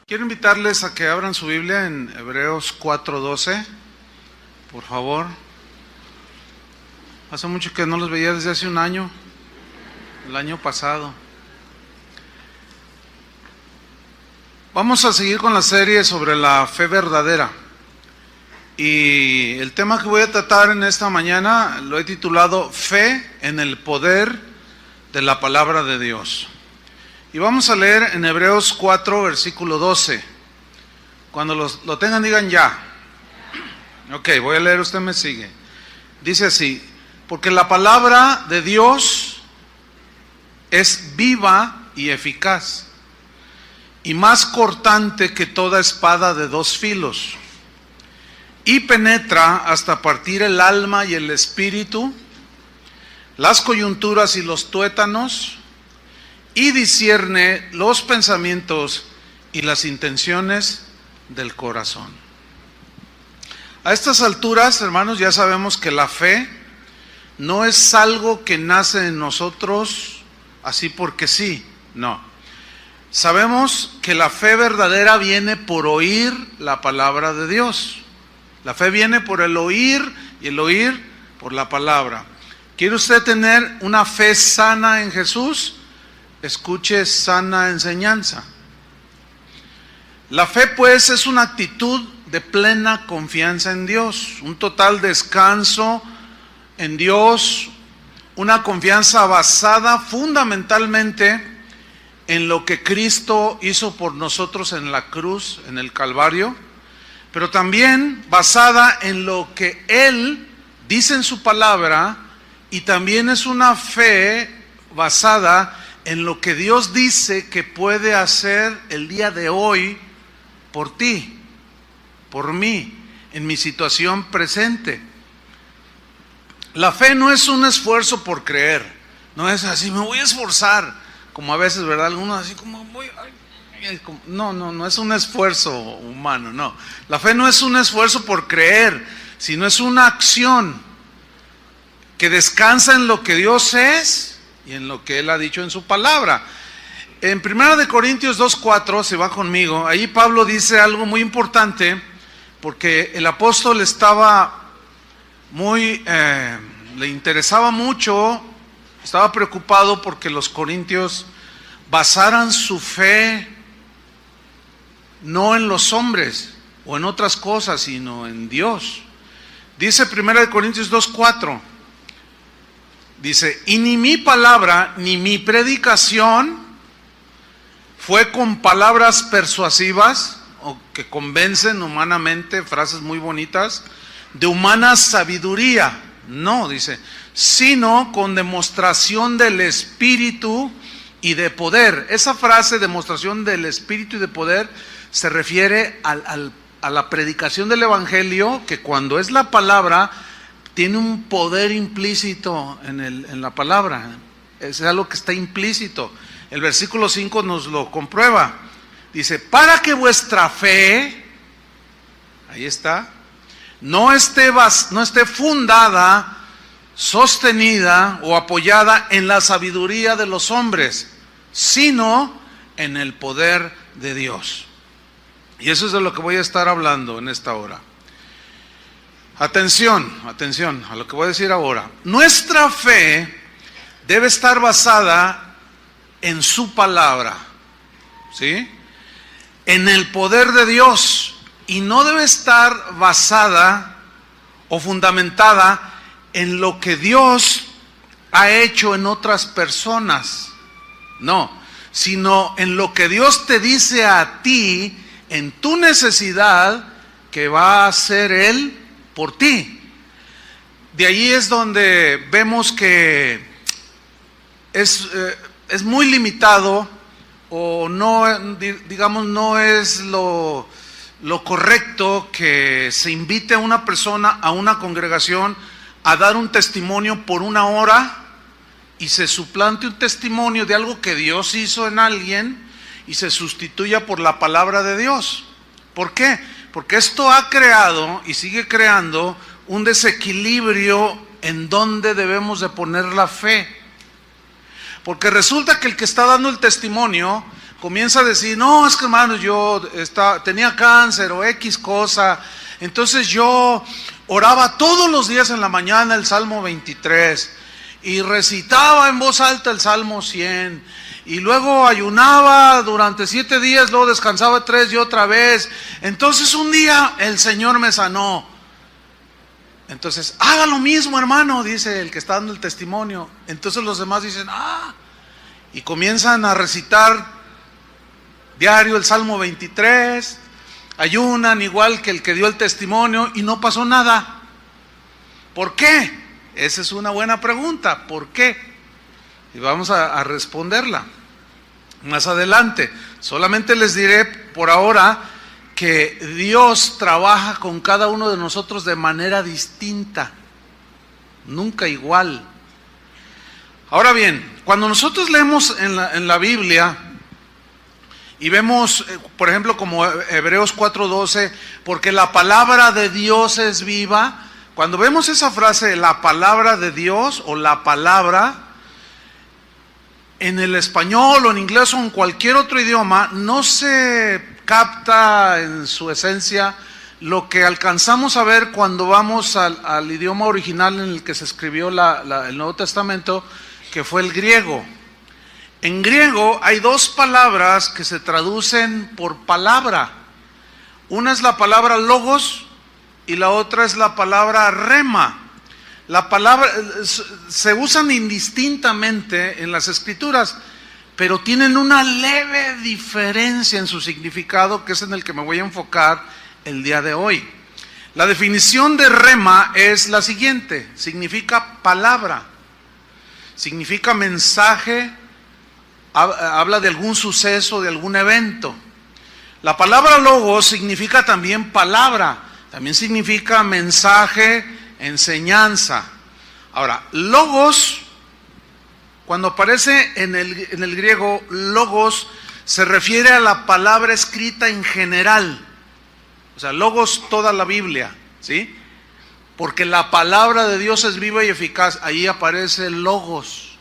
Quiero invitarles a que abran su Biblia en Hebreos 4:12, por favor. Hace mucho que no los veía, desde hace un año, el año pasado. Vamos a seguir con la serie sobre la fe verdadera. Y el tema que voy a tratar en esta mañana lo he titulado Fe en el poder de la palabra de Dios. Y vamos a leer en Hebreos 4, versículo 12. Cuando lo tengan, digan ya. Ok, voy a leer, usted me sigue. Dice así: porque la palabra de Dios es viva y eficaz, y más cortante que toda espada de dos filos, y penetra hasta partir el alma y el espíritu, las coyunturas y los tuétanos, y discierne los pensamientos y las intenciones del corazón. A estas alturas, hermanos, ya sabemos que la fe no es algo que nace en nosotros así porque sí, no. Sabemos que la fe verdadera viene por oír la palabra de Dios. La fe viene por el oír y el oír por la palabra. ¿Quiere usted tener una fe sana en Jesús? Escuche sana enseñanza. La fe, pues, es una actitud de plena confianza en Dios, un total descanso en Dios, una confianza basada fundamentalmente en lo que Cristo hizo por nosotros en la cruz, en el Calvario, pero también basada en lo que Él dice en su palabra, y también es una fe basada en lo que Dios dice que puede hacer el día de hoy por ti, por mí, en mi situación presente. La fe no es un esfuerzo por creer, no es así, me voy a esforzar, como a veces, ¿verdad? Algunos así como no es un esfuerzo humano, no. La fe no es un esfuerzo por creer, sino es una acción que descansa en lo que Dios es y en lo que Él ha dicho en su palabra. En 1 Corintios 2:4, si va conmigo, ahí Pablo dice algo muy importante, porque el apóstol estaba le interesaba mucho, estaba preocupado porque los corintios basaran su fe no en los hombres o en otras cosas, sino en Dios. Dice 1 Corintios 2:4, dice: y ni mi palabra ni mi predicación fue con palabras persuasivas o que convencen humanamente, frases muy bonitas, de humana sabiduría, no, dice, sino con demostración del Espíritu y de poder. Esa frase, demostración del Espíritu y de poder, se refiere a la predicación del Evangelio, que cuando es la palabra, tiene un poder implícito en la palabra. Es algo que está implícito. El versículo 5 nos lo comprueba. Dice: para que vuestra fe, ahí está, no esté fundada, sostenida o apoyada en la sabiduría de los hombres, sino en el poder de Dios. Y eso es de lo que voy a estar hablando en esta hora. Atención a lo que voy a decir ahora. Nuestra fe debe estar basada en su palabra, ¿sí? En el poder de Dios, y no debe estar basada o fundamentada en lo que Dios ha hecho en otras personas, no, sino en lo que Dios te dice a ti en tu necesidad que va a hacer Él por ti. De ahí es donde vemos que es muy limitado, o no, digamos, no es lo correcto que se invite a una persona, a una congregación, a dar un testimonio por una hora y se suplante un testimonio de algo que Dios hizo en alguien y se sustituya por la palabra de Dios. ¿Por qué? Porque esto ha creado y sigue creando un desequilibrio en donde debemos de poner la fe. Porque resulta que el que está dando el testimonio comienza a decir, no, es que hermano, yo tenía cáncer o X cosa, entonces yo oraba todos los días en la mañana el Salmo 23 y recitaba en voz alta el Salmo 100 y luego ayunaba durante 7 días, luego descansaba 3 y otra vez. Entonces un día el Señor me sanó. Entonces, haga lo mismo, hermano, dice el que está dando el testimonio. Entonces los demás dicen, y comienzan a recitar diario el Salmo 23, ayunan igual que el que dio el testimonio y no pasó nada. ¿Por qué? Esa es una buena pregunta. ¿Por qué? Y vamos a responderla más adelante. Solamente les diré por ahora que Dios trabaja con cada uno de nosotros de manera distinta, nunca igual. Ahora bien, cuando nosotros leemos en la Biblia y vemos, por ejemplo, como Hebreos 4:12, porque la palabra de Dios es viva, cuando vemos esa frase, la palabra de Dios o la palabra, en el español o en inglés o en cualquier otro idioma, no se capta en su esencia lo que alcanzamos a ver cuando vamos al idioma original en el que se escribió el Nuevo Testamento, que fue el griego. En griego hay 2 palabras que se traducen por palabra. Una es la palabra logos y la otra es la palabra rema. La palabra se usan indistintamente en las escrituras, pero tienen una leve diferencia en su significado, que es en el que me voy a enfocar el día de hoy. La definición de rema es la siguiente: significa palabra, significa mensaje, habla de algún suceso, de algún evento. La palabra logos significa también palabra, también significa mensaje, enseñanza. Ahora, logos, cuando aparece en el griego, logos se refiere a la palabra escrita en general. O sea, logos toda la Biblia, ¿sí? Porque la palabra de Dios es viva y eficaz. Ahí aparece logos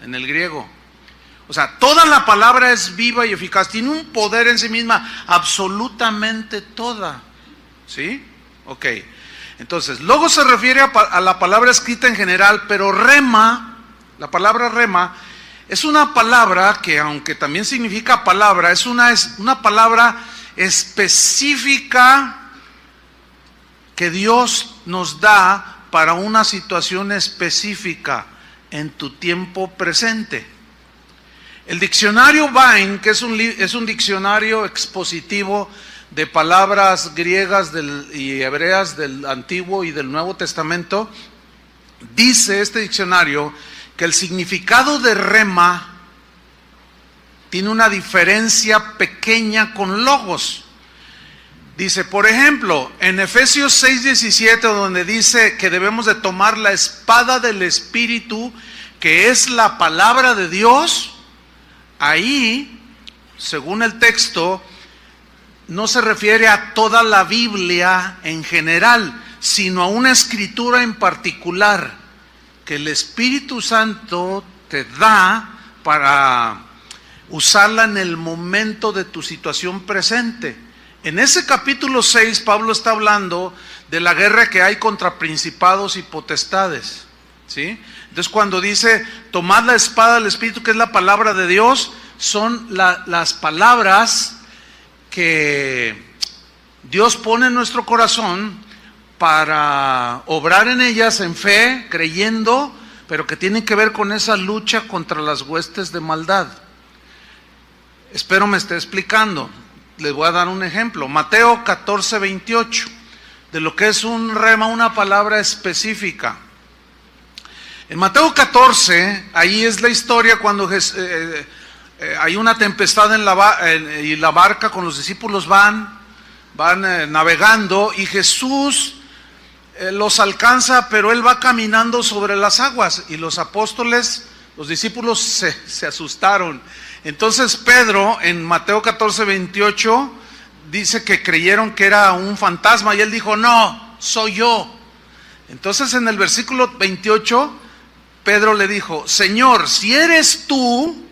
en el griego. O sea, toda la palabra es viva y eficaz. Tiene un poder en sí misma, absolutamente toda. ¿Sí? Ok. Entonces, logos se refiere a la palabra escrita en general, pero rema, la palabra rema, es una palabra que, aunque también significa palabra, es una palabra específica que Dios nos da para una situación específica en tu tiempo presente. El diccionario Vine, que es un diccionario expositivo de palabras griegas y hebreas del Antiguo y del Nuevo Testamento, dice este diccionario que el significado de rema tiene una diferencia pequeña con logos. Dice, por ejemplo, en Efesios 6:17, donde dice que debemos de tomar la espada del Espíritu, que es la palabra de Dios, ahí, según el texto, no se refiere a toda la Biblia en general, sino a una escritura en particular que el Espíritu Santo te da para usarla en el momento de tu situación presente. En ese capítulo 6, Pablo está hablando de la guerra que hay contra principados y potestades, ¿sí? Entonces, cuando dice, tomad la espada del Espíritu, que es la palabra de Dios, son las palabras que Dios pone en nuestro corazón para obrar en ellas en fe, creyendo, pero que tienen que ver con esa lucha contra las huestes de maldad. Espero me esté explicando. Les voy a dar un ejemplo. Mateo 14:28, de lo que es un rema, una palabra específica. En Mateo 14, ahí es la historia cuando hay una tempestad y la barca con los discípulos van navegando y Jesús los alcanza, pero él va caminando sobre las aguas y los discípulos se asustaron. Entonces Pedro en Mateo 14:28 dice que creyeron que era un fantasma y él dijo, no, soy yo. Entonces en el versículo 28 Pedro le dijo, Señor, si eres tú,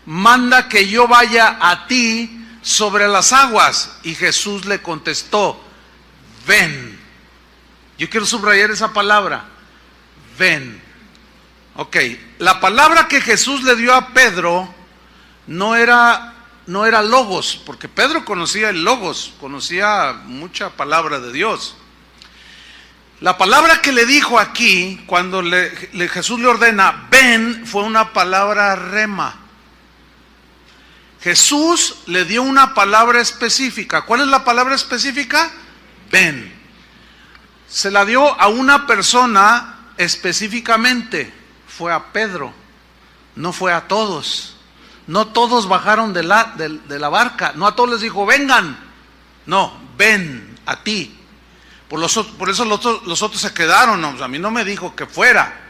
manda que yo vaya a ti sobre las aguas. Y Jesús le contestó, ven. Yo quiero subrayar esa palabra, ven. Ok, la palabra que Jesús le dio a Pedro no era logos, porque Pedro conocía el logos, conocía mucha palabra de Dios. La palabra que le dijo aquí, cuando Jesús le ordena, ven, fue una palabra rema. Jesús le dio una palabra específica. ¿Cuál es la palabra específica? Ven. Se la dio a una persona específicamente, fue a Pedro, no fue a todos. No todos bajaron de la barca, no a todos les dijo, vengan. No, ven a ti. Por eso los otros se quedaron, no, a mí no me dijo que fuera.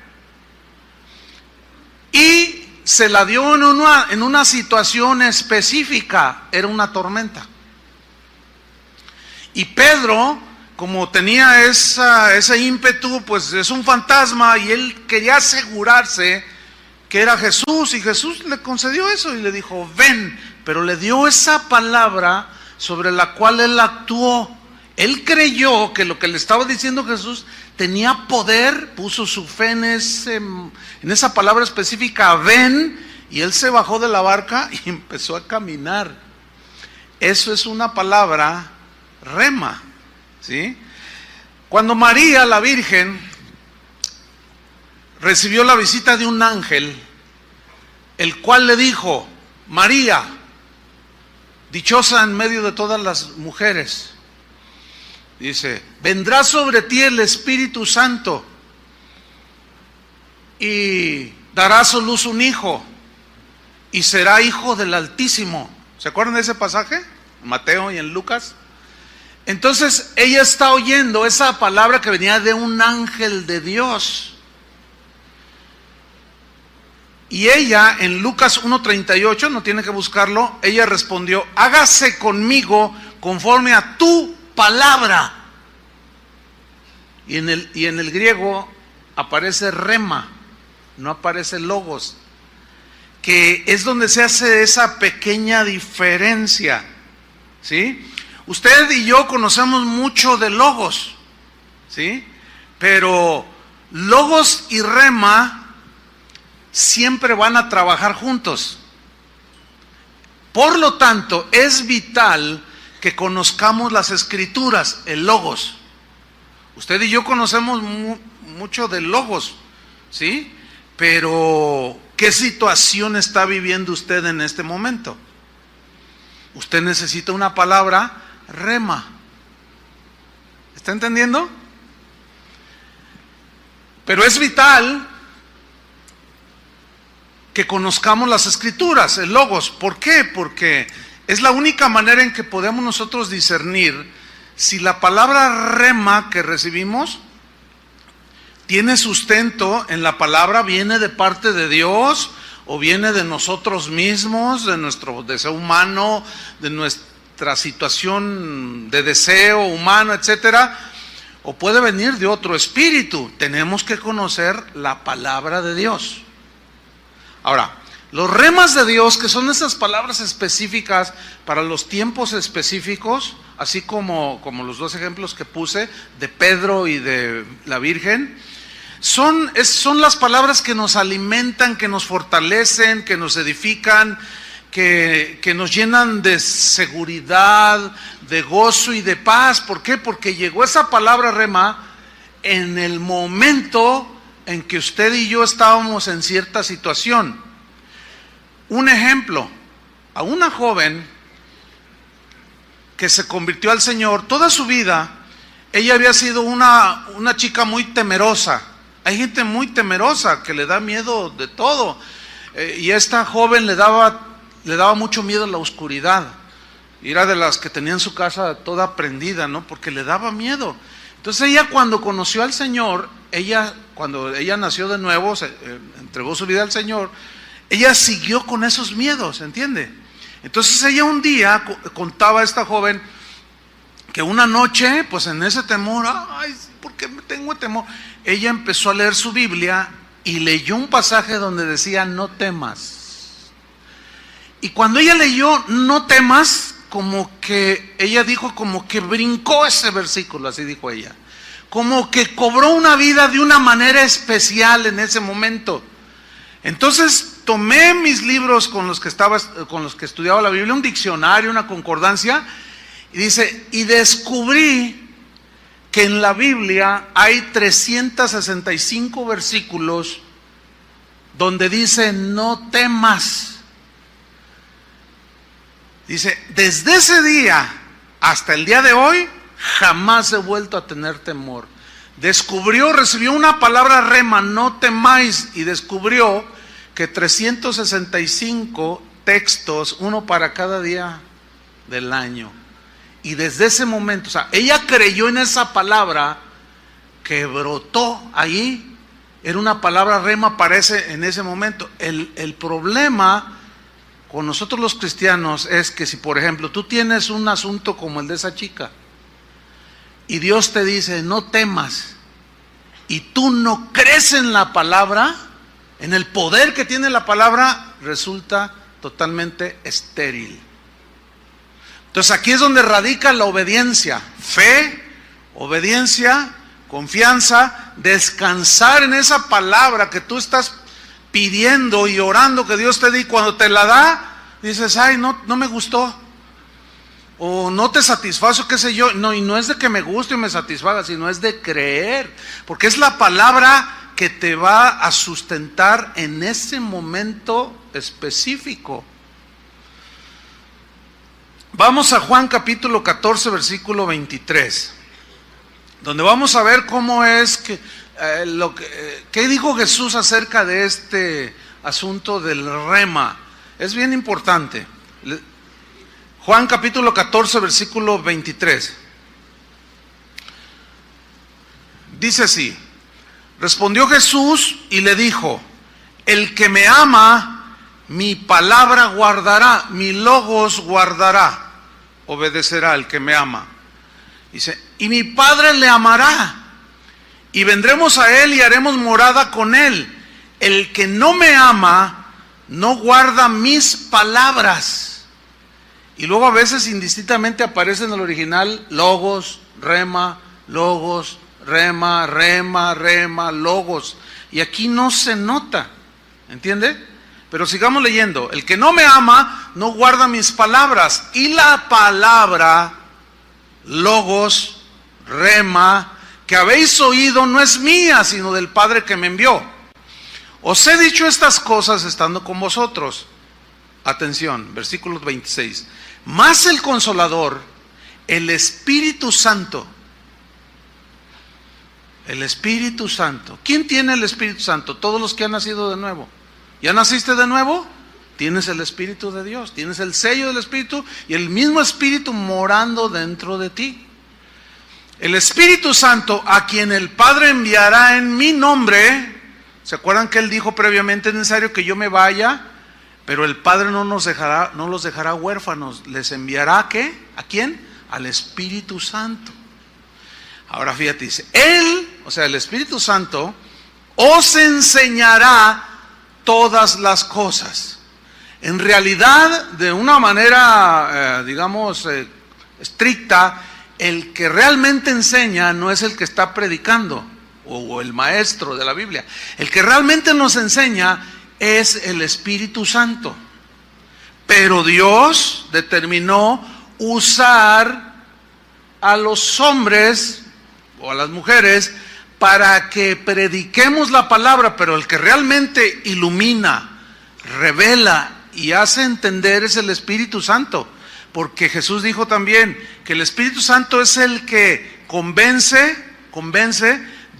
Y se la dio en una situación específica, era una tormenta. Y Pedro, como tenía ese ímpetu, pues es un fantasma y él quería asegurarse que era Jesús, y Jesús le concedió eso y le dijo, ven, pero le dio esa palabra sobre la cual él actuó. Él creyó que lo que le estaba diciendo Jesús tenía poder, puso su fe en esa palabra específica, ven, y él se bajó de la barca y empezó a caminar. Eso es una palabra rema, ¿sí? Cuando María, la Virgen, recibió la visita de un ángel, el cual le dijo, María, dichosa en medio de todas las mujeres, dice, vendrá sobre ti el Espíritu Santo y darás a luz un hijo y será hijo del Altísimo. ¿Se acuerdan de ese pasaje? En Mateo y en Lucas. Entonces ella está oyendo esa palabra que venía de un ángel de Dios. Y ella en Lucas 1:38, no tiene que buscarlo, ella respondió, hágase conmigo conforme a tu palabra. Y en el griego aparece rema, no aparece logos, que es donde se hace esa pequeña diferencia, ¿sí? Usted y yo conocemos mucho de logos, ¿sí? Pero logos y rema siempre van a trabajar juntos. Por lo tanto, es vital que conozcamos las escrituras, el logos. Usted y yo conocemos mucho de logos, ¿sí? Pero, ¿qué situación está viviendo usted en este momento? Usted necesita una palabra rema. ¿Está entendiendo? Pero es vital que conozcamos las escrituras, el logos. ¿Por qué? Porque es la única manera en que podemos nosotros discernir si la palabra rema que recibimos tiene sustento en la palabra, viene de parte de Dios o viene de nosotros mismos, de nuestro deseo humano, de nuestra situación de deseo humano, etcétera, o puede venir de otro espíritu. Tenemos que conocer la palabra de Dios. Ahora, los remas de Dios, que son esas palabras específicas para los tiempos específicos, así como los dos ejemplos que puse, de Pedro y de la Virgen, son las palabras que nos alimentan, que nos fortalecen, que nos edifican, que nos llenan de seguridad, de gozo y de paz. ¿Por qué? Porque llegó esa palabra rema en el momento en que usted y yo estábamos en cierta situación. Un ejemplo, a una joven que se convirtió al Señor, toda su vida, ella había sido una chica muy temerosa. Hay gente muy temerosa que le da miedo de todo. Y esta joven le daba mucho miedo a la oscuridad. Y era de las que tenían su casa toda prendida, ¿no? Porque le daba miedo. Entonces ella, cuando conoció al Señor, cuando ella nació de nuevo, entregó su vida al Señor, ella siguió con esos miedos, ¿entiende? Entonces ella un día contaba a esta joven que una noche, pues en ese temor, ay, ¿por qué tengo temor? Ella empezó a leer su Biblia y leyó un pasaje donde decía, no temas. Y cuando ella leyó, no temas, como que ella dijo, como que brincó ese versículo, así dijo ella. Como que cobró una vida de una manera especial en ese momento. Entonces tomé mis libros con los que estudiaba la Biblia, un diccionario, una concordancia, y dice, y descubrí que en la Biblia hay 365 versículos donde dice no temas. Dice, desde ese día hasta el día de hoy, jamás he vuelto a tener temor. Recibió una palabra rema, no temáis, y descubrió que 365 textos, uno para cada día del año. Y desde ese momento, o sea, ella creyó en esa palabra que brotó ahí. Era una palabra rema en ese momento. El problema con nosotros los cristianos es que si, por ejemplo, tú tienes un asunto como el de esa chica y Dios te dice no temas y tú no crees en la palabra, en el poder que tiene la palabra, resulta totalmente estéril. Entonces aquí es donde radica la obediencia, fe, obediencia, confianza, descansar en esa palabra que tú estás pidiendo y orando que Dios te dé, y cuando te la da, dices, ay, no me gustó, o no te satisfazo, qué sé yo. No, y no es de que me guste y me satisfaga, sino es de creer, porque es la palabra que te va a sustentar en ese momento específico. Vamos a Juan capítulo 14, versículo 23, donde vamos a ver cómo es que ¿qué dijo Jesús acerca de este asunto del rema? Es bien importante. Juan capítulo 14, versículo 23. Dice así: respondió Jesús y le dijo, el que me ama, mi palabra guardará, mi logos guardará, obedecerá el que me ama. Dice, y mi Padre le amará, y vendremos a él y haremos morada con él. El que no me ama, no guarda mis palabras. Y luego a veces indistintamente aparece en el original logos, rema, logos, rema, rema, rema, logos. Y aquí no se nota, ¿entiende? Pero sigamos leyendo. El que no me ama, no guarda mis palabras. Y la palabra, logos, rema, que habéis oído no es mía, sino del Padre que me envió. Os he dicho estas cosas estando con vosotros. Atención, versículo 26. Mas el Consolador, el Espíritu Santo. El Espíritu Santo. ¿Quién tiene el Espíritu Santo? Todos los que han nacido de nuevo. ¿Ya naciste de nuevo? Tienes el Espíritu de Dios, tienes el sello del Espíritu y el mismo Espíritu morando dentro de ti. El Espíritu Santo, a quien el Padre enviará en mi nombre. ¿Se acuerdan que Él dijo previamente, es necesario que yo me vaya? Pero el Padre no los dejará huérfanos. ¿Les enviará qué? ¿A quién? Al Espíritu Santo. Ahora fíjate, dice, Él, o sea el Espíritu Santo, os enseñará todas las cosas. En realidad, de una manera, estricta, el que realmente enseña no es el que está predicando o el maestro de la Biblia. El que realmente nos enseña es el Espíritu Santo. Pero Dios determinó usar a los hombres o a las mujeres para que prediquemos la palabra, pero el que realmente ilumina, revela y hace entender es el Espíritu Santo. Porque Jesús dijo también que el Espíritu Santo es el que convence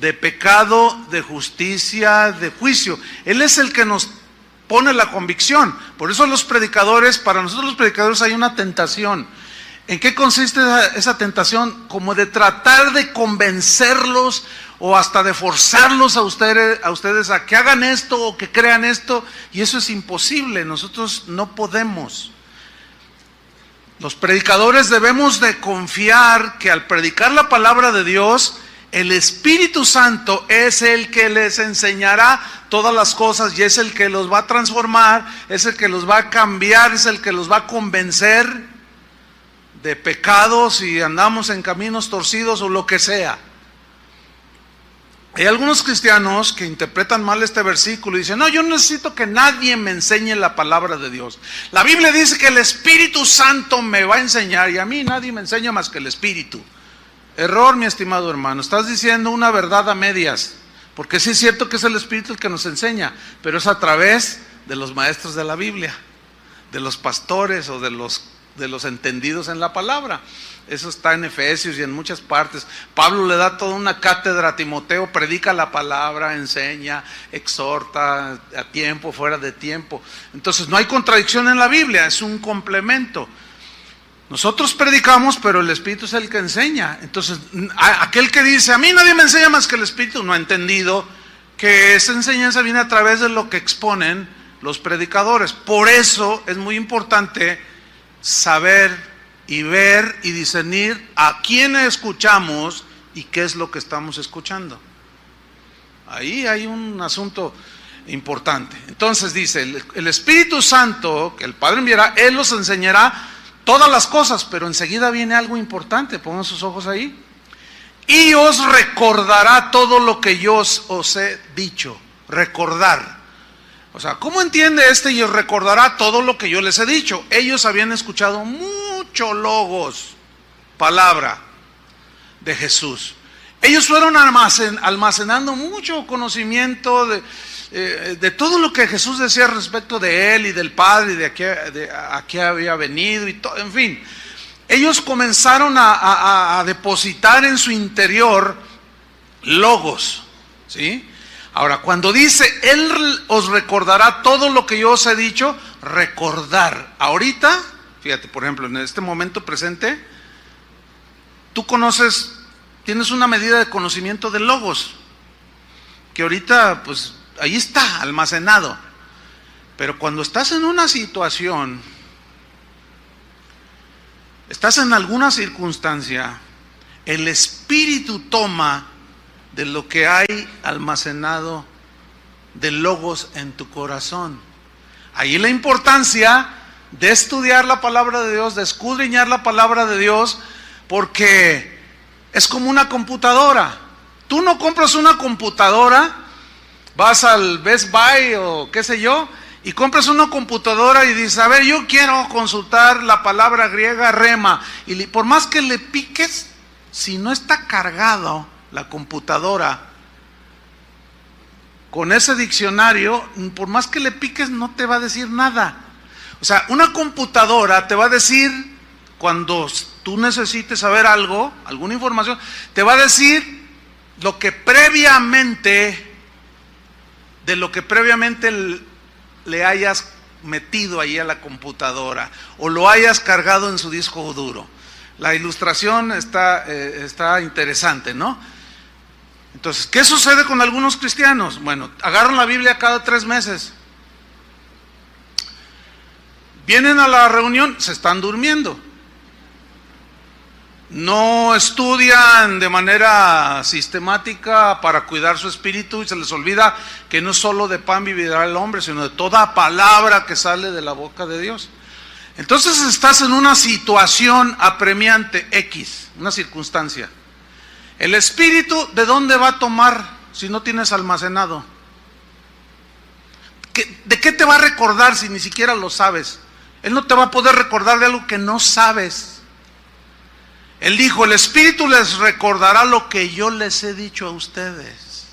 de pecado, de justicia, de juicio. Él es el que nos pone la convicción. Por eso para nosotros los predicadores hay una tentación. ¿En qué consiste esa tentación? Como de tratar de convencerlos o hasta de forzarlos a ustedes a que hagan esto o que crean esto, y eso es imposible. Nosotros no podemos. Los predicadores debemos de confiar que al predicar la palabra de Dios, el Espíritu Santo es el que les enseñará todas las cosas y es el que los va a transformar, es el que los va a cambiar, es el que los va a convencer de pecados y andamos en caminos torcidos o lo que sea. Hay algunos cristianos que interpretan mal este versículo y dicen, no, yo no necesito que nadie me enseñe la palabra de Dios. La Biblia dice que el Espíritu Santo me va a enseñar y a mí nadie me enseña más que el Espíritu. Error, mi estimado hermano, estás diciendo una verdad a medias, porque sí es cierto que es el Espíritu el que nos enseña, pero es a través de los maestros de la Biblia, de los pastores o de los entendidos en la palabra. Eso está en Efesios y en muchas partes. Pablo le da toda una cátedra a Timoteo, predica la palabra, enseña, exhorta a tiempo, fuera de tiempo. Entonces no hay contradicción en la Biblia, es un complemento. Nosotros predicamos, pero el Espíritu es el que enseña. Entonces, aquel que dice, a mí nadie me enseña más que el Espíritu, no ha entendido que esa enseñanza viene a través de lo que exponen los predicadores. Por eso es muy importante saber y ver y discernir a quién escuchamos y qué es lo que estamos escuchando. Ahí hay un asunto importante. Entonces dice, el Espíritu Santo que el Padre enviará, Él los enseñará todas las cosas, pero enseguida viene algo importante, pongan sus ojos ahí. Y os recordará todo lo que yo os he dicho. Recordar. O sea, ¿cómo entiende y os recordará todo lo que yo les he dicho? Ellos habían escuchado mucho logos, palabra de Jesús. Ellos fueron almacenando mucho conocimiento de todo lo que Jesús decía respecto de Él y del Padre y de a qué había venido y todo, en fin. Ellos comenzaron a depositar en su interior logos, ¿sí? Ahora, cuando dice, Él os recordará todo lo que yo os he dicho, recordar. Ahorita, fíjate, por ejemplo, en este momento presente, tú tienes una medida de conocimiento de logos, que ahorita, pues, ahí está, almacenado. Pero cuando estás en una situación, estás en alguna circunstancia, el Espíritu toma de lo que hay almacenado de logos en tu corazón. Ahí la importancia de estudiar la palabra de Dios, de escudriñar la palabra de Dios, porque es como una computadora. Tú no compras una computadora, vas al Best Buy o qué sé yo, y compras una computadora y dices, a ver, yo quiero consultar la palabra griega rema, y por más que le piques, si no está cargado la computadora con ese diccionario, por más que le piques no te va a decir nada. O sea, una computadora te va a decir, cuando tú necesites saber algo, alguna información, te va a decir de lo que previamente le hayas metido ahí a la computadora o lo hayas cargado en su disco duro. La ilustración está interesante, ¿no? Entonces, ¿qué sucede con algunos cristianos? Bueno, agarran la Biblia cada 3 meses. Vienen a la reunión, se están durmiendo. No estudian de manera sistemática para cuidar su espíritu y se les olvida que no solo de pan vivirá el hombre, sino de toda palabra que sale de la boca de Dios. Entonces estás en una situación apremiante X, una circunstancia. El Espíritu, ¿de dónde va a tomar si no tienes almacenado? ¿De qué te va a recordar si ni siquiera lo sabes? Él no te va a poder recordar de algo que no sabes. Él dijo, el Espíritu les recordará lo que yo les he dicho a ustedes.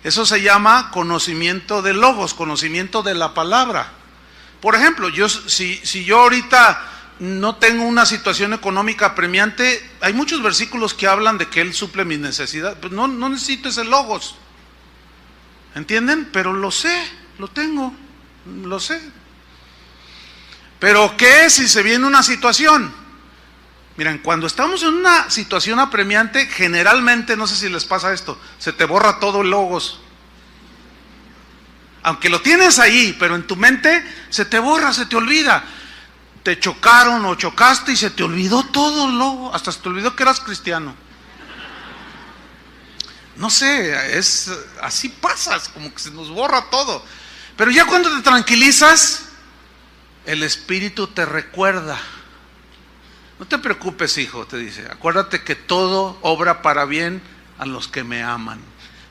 Eso se llama conocimiento de logos, conocimiento de la palabra. Por ejemplo, si yo ahorita no tengo una situación económica apremiante, hay muchos versículos que hablan de que Él suple mis necesidades. Pues no necesito ese logos. ¿Entienden? Pero lo sé, lo tengo, lo sé. Pero ¿qué si se viene una situación? Miren, cuando estamos en una situación apremiante, generalmente, no sé si les pasa esto, se te borra todo el logos. Aunque lo tienes ahí, pero en tu mente se te borra, se te olvida. te chocaron o chocaste y se te olvidó todo, luego, hasta se te olvidó que eras cristiano. No sé, así pasas, como que se nos borra todo. Pero ya cuando te tranquilizas, el Espíritu te recuerda. No te preocupes, hijo, te dice, acuérdate que todo obra para bien a los que me aman.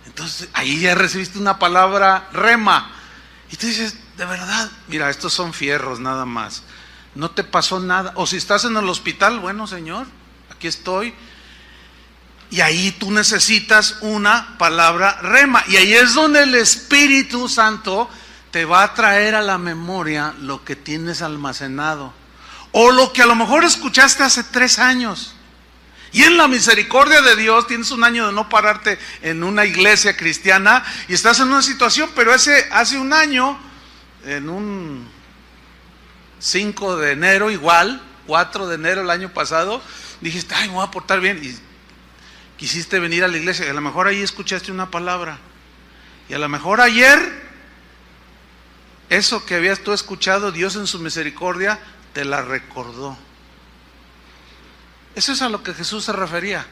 Entonces ahí ya recibiste una palabra rema. Y tú dices, de verdad, mira, estos son fierros nada más. No te pasó nada. O si estás en el hospital, bueno, Señor, aquí estoy. Y ahí tú necesitas una palabra rema. Y ahí es donde el Espíritu Santo te va a traer a la memoria lo que tienes almacenado. O lo que a lo mejor escuchaste hace 3 años. Y en la misericordia de Dios tienes un año de no pararte en una iglesia cristiana y estás en una situación, pero hace un año, en un 5 de enero igual, 4 de enero el año pasado, dijiste, ay, me voy a portar bien. Y quisiste venir a la iglesia y a lo mejor ahí escuchaste una palabra. Y a lo mejor ayer, eso que habías tú escuchado, Dios en su misericordia te la recordó. Eso es a lo que Jesús se refería.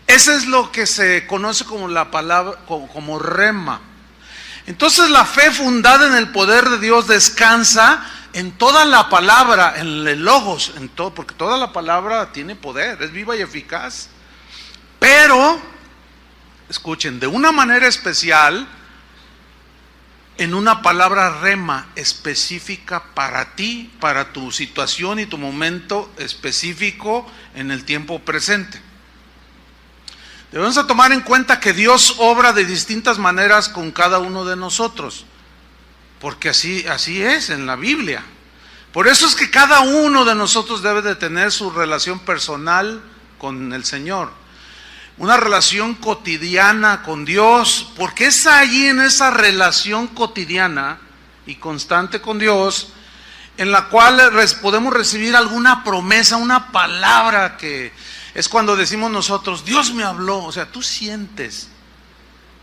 Eso es lo que se conoce como la palabra, como rema. Entonces la fe fundada en el poder de Dios descansa en toda la palabra, en el logos, en todo, porque toda la palabra tiene poder, es viva y eficaz. Pero, escuchen, de una manera especial, en una palabra rema específica para ti, para tu situación y tu momento específico en el tiempo presente. Debemos tomar en cuenta que Dios obra de distintas maneras con cada uno de nosotros, porque así es en la Biblia. Por eso es que cada uno de nosotros debe de tener su relación personal con el Señor. Una relación cotidiana con Dios, porque es allí en esa relación cotidiana y constante con Dios, en la cual podemos recibir alguna promesa, una palabra, que es cuando decimos nosotros, Dios me habló. O sea, tú sientes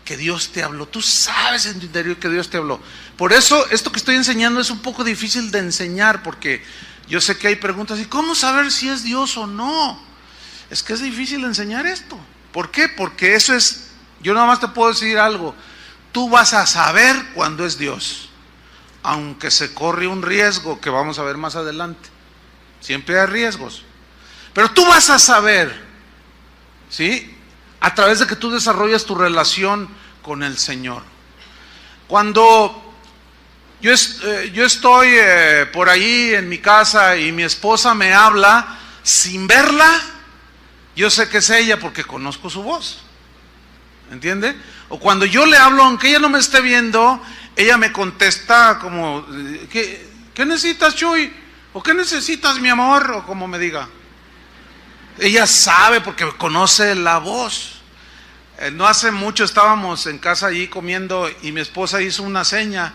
que Dios te habló, tú sabes en tu interior que Dios te habló. Por eso esto que estoy enseñando es un poco difícil de enseñar, porque yo sé que hay preguntas, ¿y cómo saber si es Dios o no? Es que es difícil enseñar esto. ¿Por qué? Porque eso es, yo nada más te puedo decir algo, tú vas a saber cuándo es Dios, aunque se corre un riesgo que vamos a ver más adelante. Siempre hay riesgos, pero tú vas a saber, ¿sí? A través de que tú desarrollas tu relación con el Señor. Cuando yo estoy por ahí en mi casa y mi esposa me habla sin verla, yo sé que es ella porque conozco su voz, ¿entiende? O cuando yo le hablo, aunque ella no me esté viendo, ella me contesta como, ¿qué necesitas, Chuy? ¿O qué necesitas, mi amor? O como me diga. Ella sabe porque conoce la voz. No hace mucho estábamos en casa allí comiendo y mi esposa hizo una seña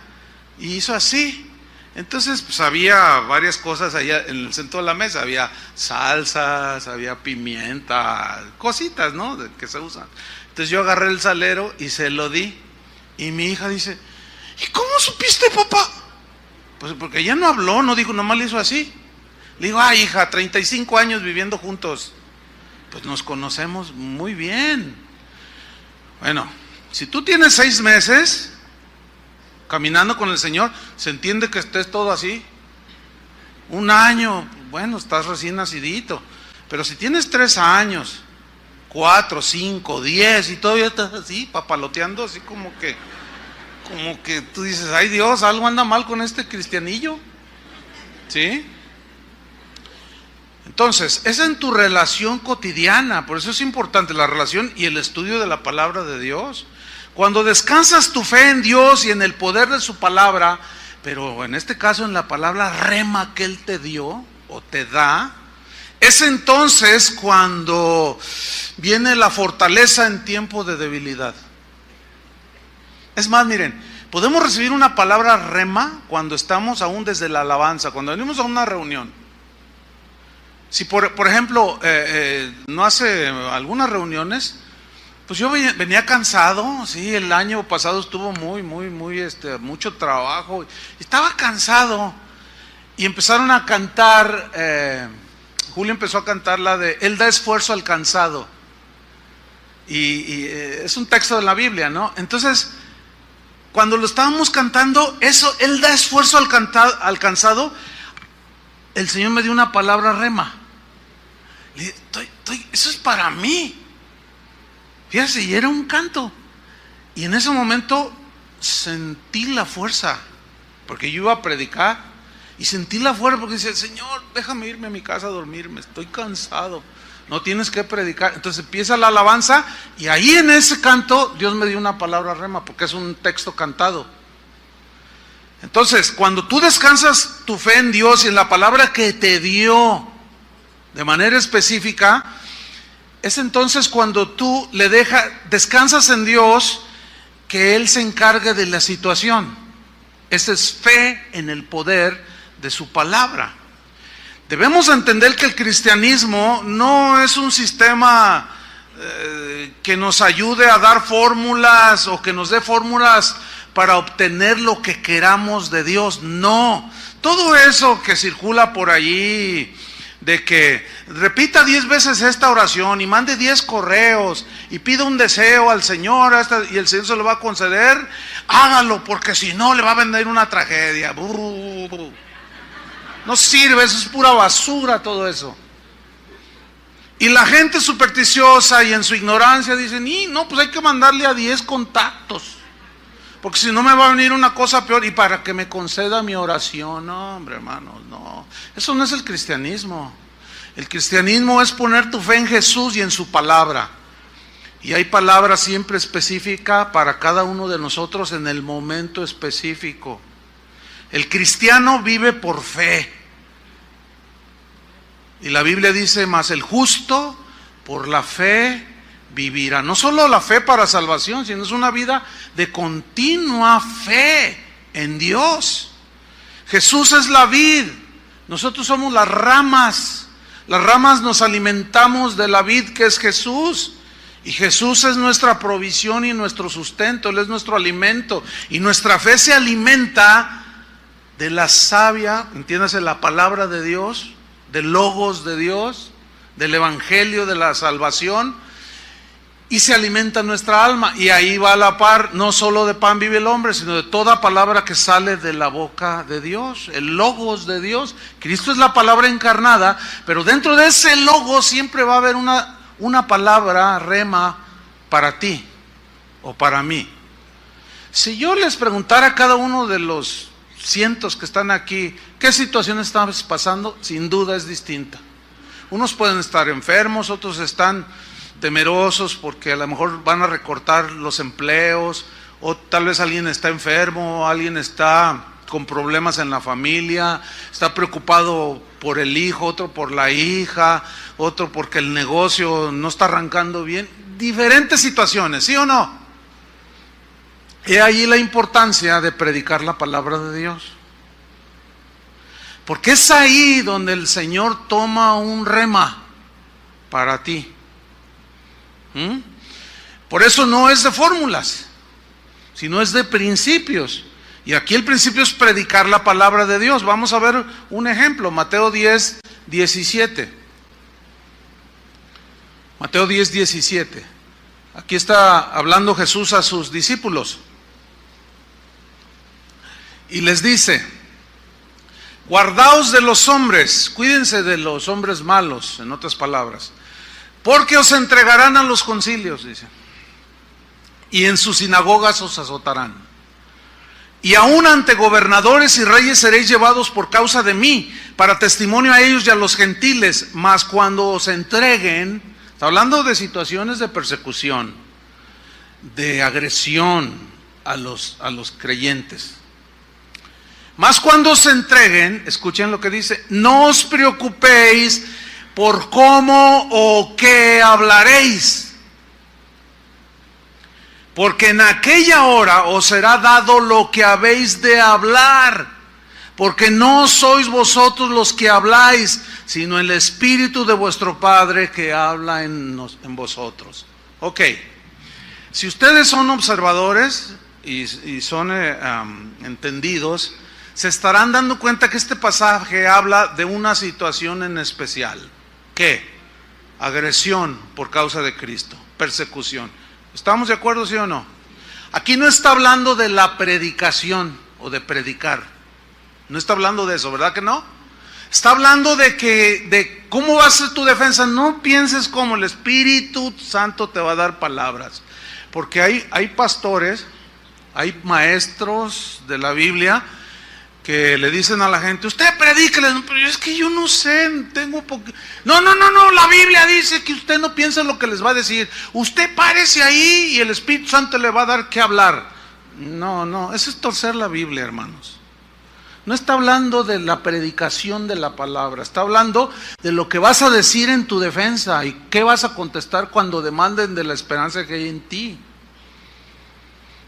y hizo así. Entonces, pues había varias cosas allá en el centro de la mesa, había salsas, había pimienta, cositas, ¿no? Que se usan. Entonces yo agarré el salero y se lo di. Y mi hija dice, ¿y cómo supiste, papá? Pues porque ella no habló, no dijo, nomás le hizo así. Le digo, ay, hija, 35 años viviendo juntos, pues nos conocemos muy bien. Bueno, si tú tienes 6 meses caminando con el Señor, se entiende que estés todo así. 1 año, bueno, estás recién nacidito. Pero si tienes 3 años, 4, 5, 10 y todavía estás así, papaloteando, así como que tú dices, ay Dios, algo anda mal con este cristianillo, ¿sí? Entonces, es en tu relación cotidiana, por eso es importante la relación y el estudio de la palabra de Dios. Cuando descansas tu fe en Dios y en el poder de su palabra, pero en este caso en la palabra rema que Él te dio o te da, es entonces cuando viene la fortaleza en tiempo de debilidad. Es más, miren, podemos recibir una palabra rema cuando estamos aún desde la alabanza, cuando venimos a una reunión. Si por ejemplo, no hace algunas reuniones, pues yo venía cansado, sí, el año pasado estuvo mucho trabajo, estaba cansado y empezaron a cantar, Julio empezó a cantar la de Él da esfuerzo al cansado. Y es un texto de la Biblia, ¿no? Entonces, cuando lo estábamos cantando, eso, Él da esfuerzo al cansado, el Señor me dio una palabra rema. Le dije, eso es para mí. Fíjate, y era un canto. Y en ese momento sentí la fuerza, porque yo iba a predicar, y sentí la fuerza porque decía, Señor, déjame irme a mi casa a dormirme, estoy cansado. No tienes que predicar. Entonces empieza la alabanza y ahí en ese canto Dios me dio una palabra rema, porque es un texto cantado. Entonces, cuando tú descansas tu fe en Dios y en la palabra que te dio de manera específica, es entonces cuando tú descansas en Dios, que Él se encargue de la situación. Esa es fe en el poder de su palabra. Debemos entender que el cristianismo no es un sistema que nos ayude a dar fórmulas o que nos dé fórmulas para obtener lo que queramos de Dios. No, todo eso que circula por allí, de que repita 10 veces esta oración y mande 10 correos y pida un deseo al Señor y el Señor se lo va a conceder, hágalo, porque si no le va a venir una tragedia. No sirve, eso es pura basura todo eso. Y la gente supersticiosa y en su ignorancia dicen, no, pues hay que mandarle a 10 contactos, porque si no me va a venir una cosa peor y para que me conceda mi oración. No, hombre, hermanos, no. Eso no es el cristianismo. El cristianismo es poner tu fe en Jesús y en su palabra. Y hay palabra siempre específica para cada uno de nosotros en el momento específico. El cristiano vive por fe. Y la Biblia dice, mas el justo por la fe vivirá. No solo la fe para salvación, sino es una vida de continua fe en Dios. Jesús es la vid, nosotros somos las ramas. Las ramas nos alimentamos de la vid que es Jesús. Y Jesús es nuestra provisión y nuestro sustento, Él es nuestro alimento. Y nuestra fe se alimenta de la savia, entiéndase, la palabra de Dios, del logos de Dios, del evangelio de la salvación, y se alimenta nuestra alma. Y ahí va a la par, no solo de pan vive el hombre, sino de toda palabra que sale de la boca de Dios, el logos de Dios. Cristo es la palabra encarnada, pero dentro de ese logos siempre va a haber una palabra rema para ti o para mí. Si yo les preguntara a cada uno de los cientos que están aquí, ¿qué situación estás pasando? Sin duda es distinta. Unos pueden estar enfermos, otros están temerosos porque a lo mejor van a recortar los empleos, o tal vez alguien está enfermo, alguien está con problemas en la familia, está preocupado por el hijo, otro por la hija, otro porque el negocio no está arrancando bien. Diferentes situaciones, ¿sí o no? He ahí la importancia de predicar la palabra de Dios, porque es ahí donde el Señor toma un rema para ti. Por eso no es de fórmulas, sino es de principios. Y aquí el principio es predicar la palabra de Dios. Vamos a ver un ejemplo, Mateo 10, 17. Mateo 10, 17. Aquí está hablando Jesús a sus discípulos. Y les dice, guardaos de los hombres, cuídense de los hombres malos, en otras palabras, porque os entregarán a los concilios, dice, y en sus sinagogas os azotarán. Y aún ante gobernadores y reyes seréis llevados por causa de mí, para testimonio a ellos y a los gentiles. Mas cuando os entreguen, está hablando de situaciones de persecución, de agresión a los creyentes. Mas cuando os entreguen, escuchen lo que dice, no os preocupéis por cómo o qué hablaréis, porque en aquella hora os será dado lo que habéis de hablar, porque no sois vosotros los que habláis, sino el Espíritu de vuestro Padre que habla en vosotros. Ok, si ustedes son observadores y son entendidos, se estarán dando cuenta que este pasaje habla de una situación en especial. ¿Qué? Agresión por causa de Cristo, persecución. ¿Estamos de acuerdo, sí o no? Aquí no está hablando de la predicación o de predicar. No está hablando de eso, ¿verdad que no? Está hablando de cómo va a ser tu defensa. No pienses cómo el Espíritu Santo te va a dar palabras. Porque hay pastores, hay maestros de la Biblia que le dicen a la gente, usted predíquele, pero es que yo no sé, tengo No, la Biblia dice que usted no piensa en lo que les va a decir. Usted párese ahí y el Espíritu Santo le va a dar que hablar. No, eso es torcer la Biblia, hermanos. No está hablando de la predicación de la palabra, está hablando de lo que vas a decir en tu defensa y qué vas a contestar cuando demanden de la esperanza que hay en ti.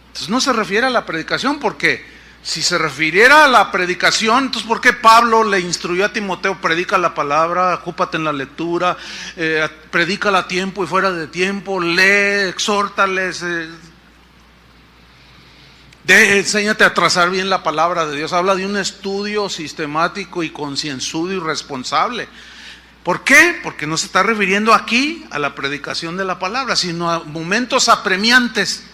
Entonces no se refiere a la predicación, porque si se refiriera a la predicación, entonces ¿por qué Pablo le instruyó a Timoteo, predica la palabra, ocúpate en la lectura, predícala a tiempo y fuera de tiempo, lee, exhórtales, enséñate a trazar bien la palabra de Dios? Habla de un estudio sistemático y concienzudo y responsable. ¿Por qué? Porque no se está refiriendo aquí a la predicación de la palabra, sino a momentos apremiantes.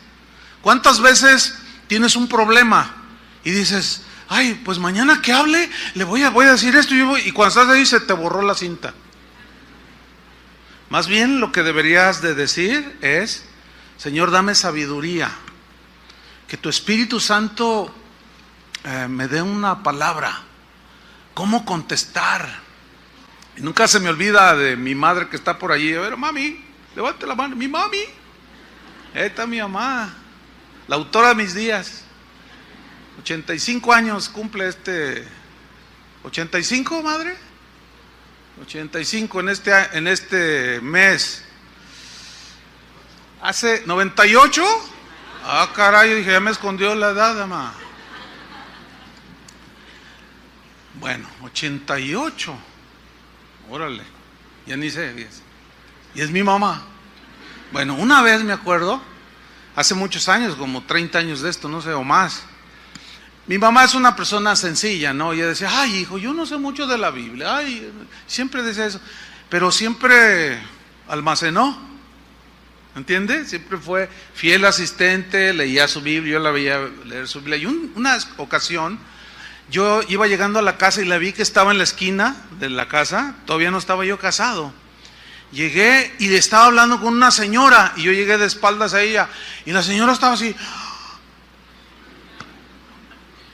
¿Cuántas veces tienes un problema y dices, ay, pues mañana que hable, le voy a decir esto, y cuando estás ahí se te borró la cinta? Más bien lo que deberías de decir es, Señor, dame sabiduría, que tu Espíritu Santo me dé una palabra, cómo contestar. Y nunca se me olvida de mi madre que está por allí. A ver, mami, levante la mano. Mi mami, ahí está mi mamá, la autora de mis días. 85 años cumple 85, madre. 85 en este mes. Hace 98. Ah, caray, dije, ya me escondió la edad, mamá. Bueno, 88. Órale, ya ni sé. Y es mi mamá. Bueno, una vez me acuerdo, hace muchos años, como 30 años de esto, no sé, o más. Mi mamá es una persona sencilla, ¿no? Y ella decía, ay, hijo, yo no sé mucho de la Biblia. Ay, siempre decía eso. Pero siempre almacenó, ¿entiende? Siempre fue fiel asistente, leía su Biblia, yo la veía leer su Biblia. Y una ocasión, yo iba llegando a la casa y la vi que estaba en la esquina de la casa. Todavía no estaba yo casado. Llegué y le estaba hablando con una señora, y yo llegué de espaldas a ella, y la señora estaba así,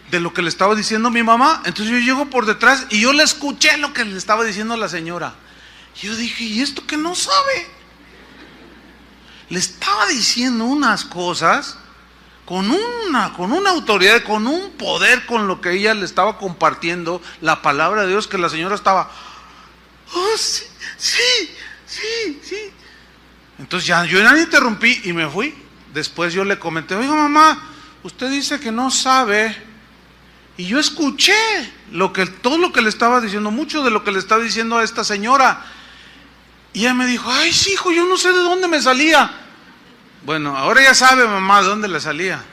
de lo que le estaba diciendo mi mamá. Entonces yo llego por detrás y yo le escuché lo que le estaba diciendo la señora. Y yo dije, ¿y esto que no sabe? Le estaba diciendo unas cosas con una autoridad, con un poder, con lo que ella le estaba compartiendo la palabra de Dios, que la señora estaba, oh, sí. Entonces yo ya le interrumpí y me fui. Después yo le comenté, oiga, mamá, usted dice que no sabe. Y yo escuché todo lo que le estaba diciendo, mucho de lo que le estaba diciendo a esta señora. Y ella me dijo, ay, sí, hijo, yo no sé de dónde me salía. Bueno, ahora ya sabe, mamá, de dónde le salía.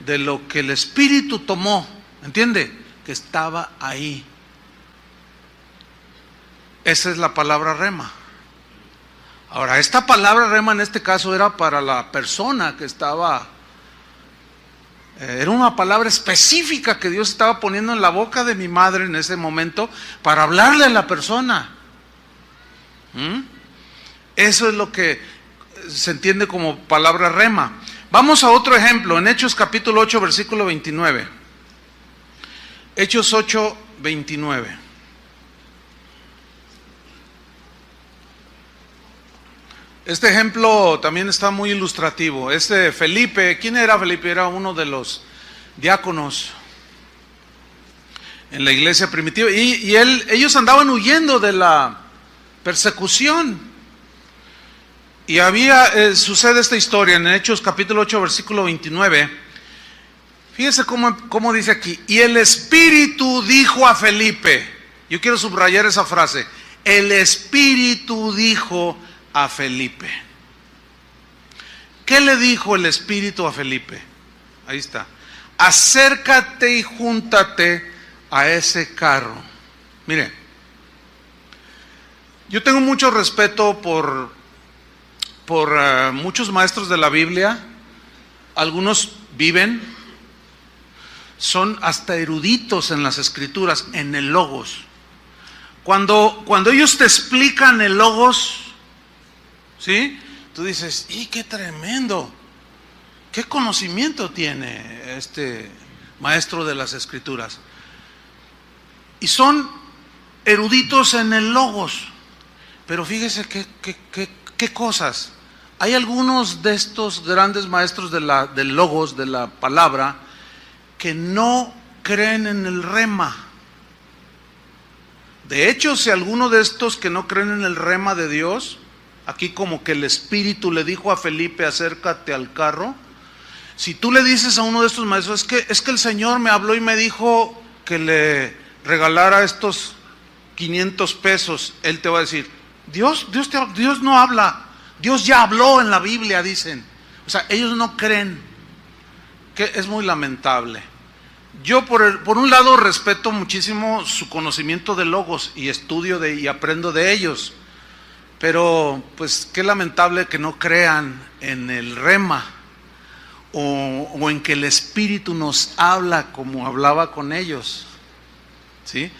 De lo que el Espíritu tomó, ¿entiende? Que estaba ahí. Esa es la palabra rema. Ahora, esta palabra rema en este caso era para la persona que estaba... Era una palabra específica que Dios estaba poniendo en la boca de mi madre en ese momento para hablarle a la persona. Eso es lo que se entiende como palabra rema. Vamos a otro ejemplo, en Hechos capítulo 8, versículo 29. Hechos 8, 29. Este ejemplo también está muy ilustrativo. Felipe, ¿quién era Felipe? Era uno de los diáconos en la iglesia primitiva. Y ellos andaban huyendo de la persecución. Y sucede esta historia en Hechos capítulo 8, versículo 29. Fíjese cómo dice aquí. Y el Espíritu dijo a Felipe. Yo quiero subrayar esa frase. El Espíritu dijo a Felipe. ¿Qué le dijo el Espíritu a Felipe? Ahí está. acércate y júntate a ese carro. Mire, yo tengo mucho respeto por muchos maestros de la Biblia. Algunos viven, son hasta eruditos en las escrituras, en el logos. Cuando ellos te explican el logos, ¿sí? Tú dices, ¡y qué tremendo! ¿Qué conocimiento tiene este maestro de las escrituras? Y son eruditos en el logos. Pero fíjese qué cosas. Hay algunos de estos grandes maestros del logos, de la palabra, que no creen en el rema. De hecho, si alguno de estos que no creen en el rema de Dios, aquí como que el Espíritu le dijo a Felipe, acércate al carro. Si tú le dices a uno de estos maestros, es que el Señor me habló y me dijo que le regalara estos 500 pesos, él te va a decir, Dios no habla, Dios ya habló en la Biblia, dicen. O sea, ellos no creen, que es muy lamentable. Yo por un lado respeto muchísimo su conocimiento de logos y estudio y aprendo de ellos, pero pues qué lamentable que no crean en el rema o en que el Espíritu nos habla como hablaba con ellos, ¿sí?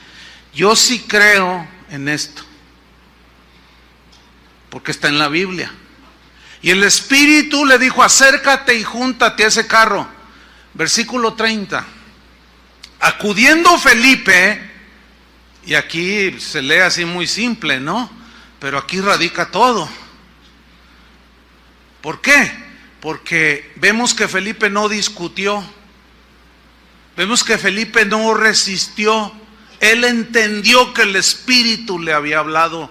Yo sí creo en esto, porque está en la Biblia. Y el Espíritu le dijo, acércate y júntate a ese carro. Versículo 30. Acudiendo Felipe, y aquí se lee así muy simple, ¿no? Pero aquí radica todo. ¿Por qué? Porque vemos que Felipe no discutió. Vemos que Felipe no resistió. Él entendió que el Espíritu le había hablado.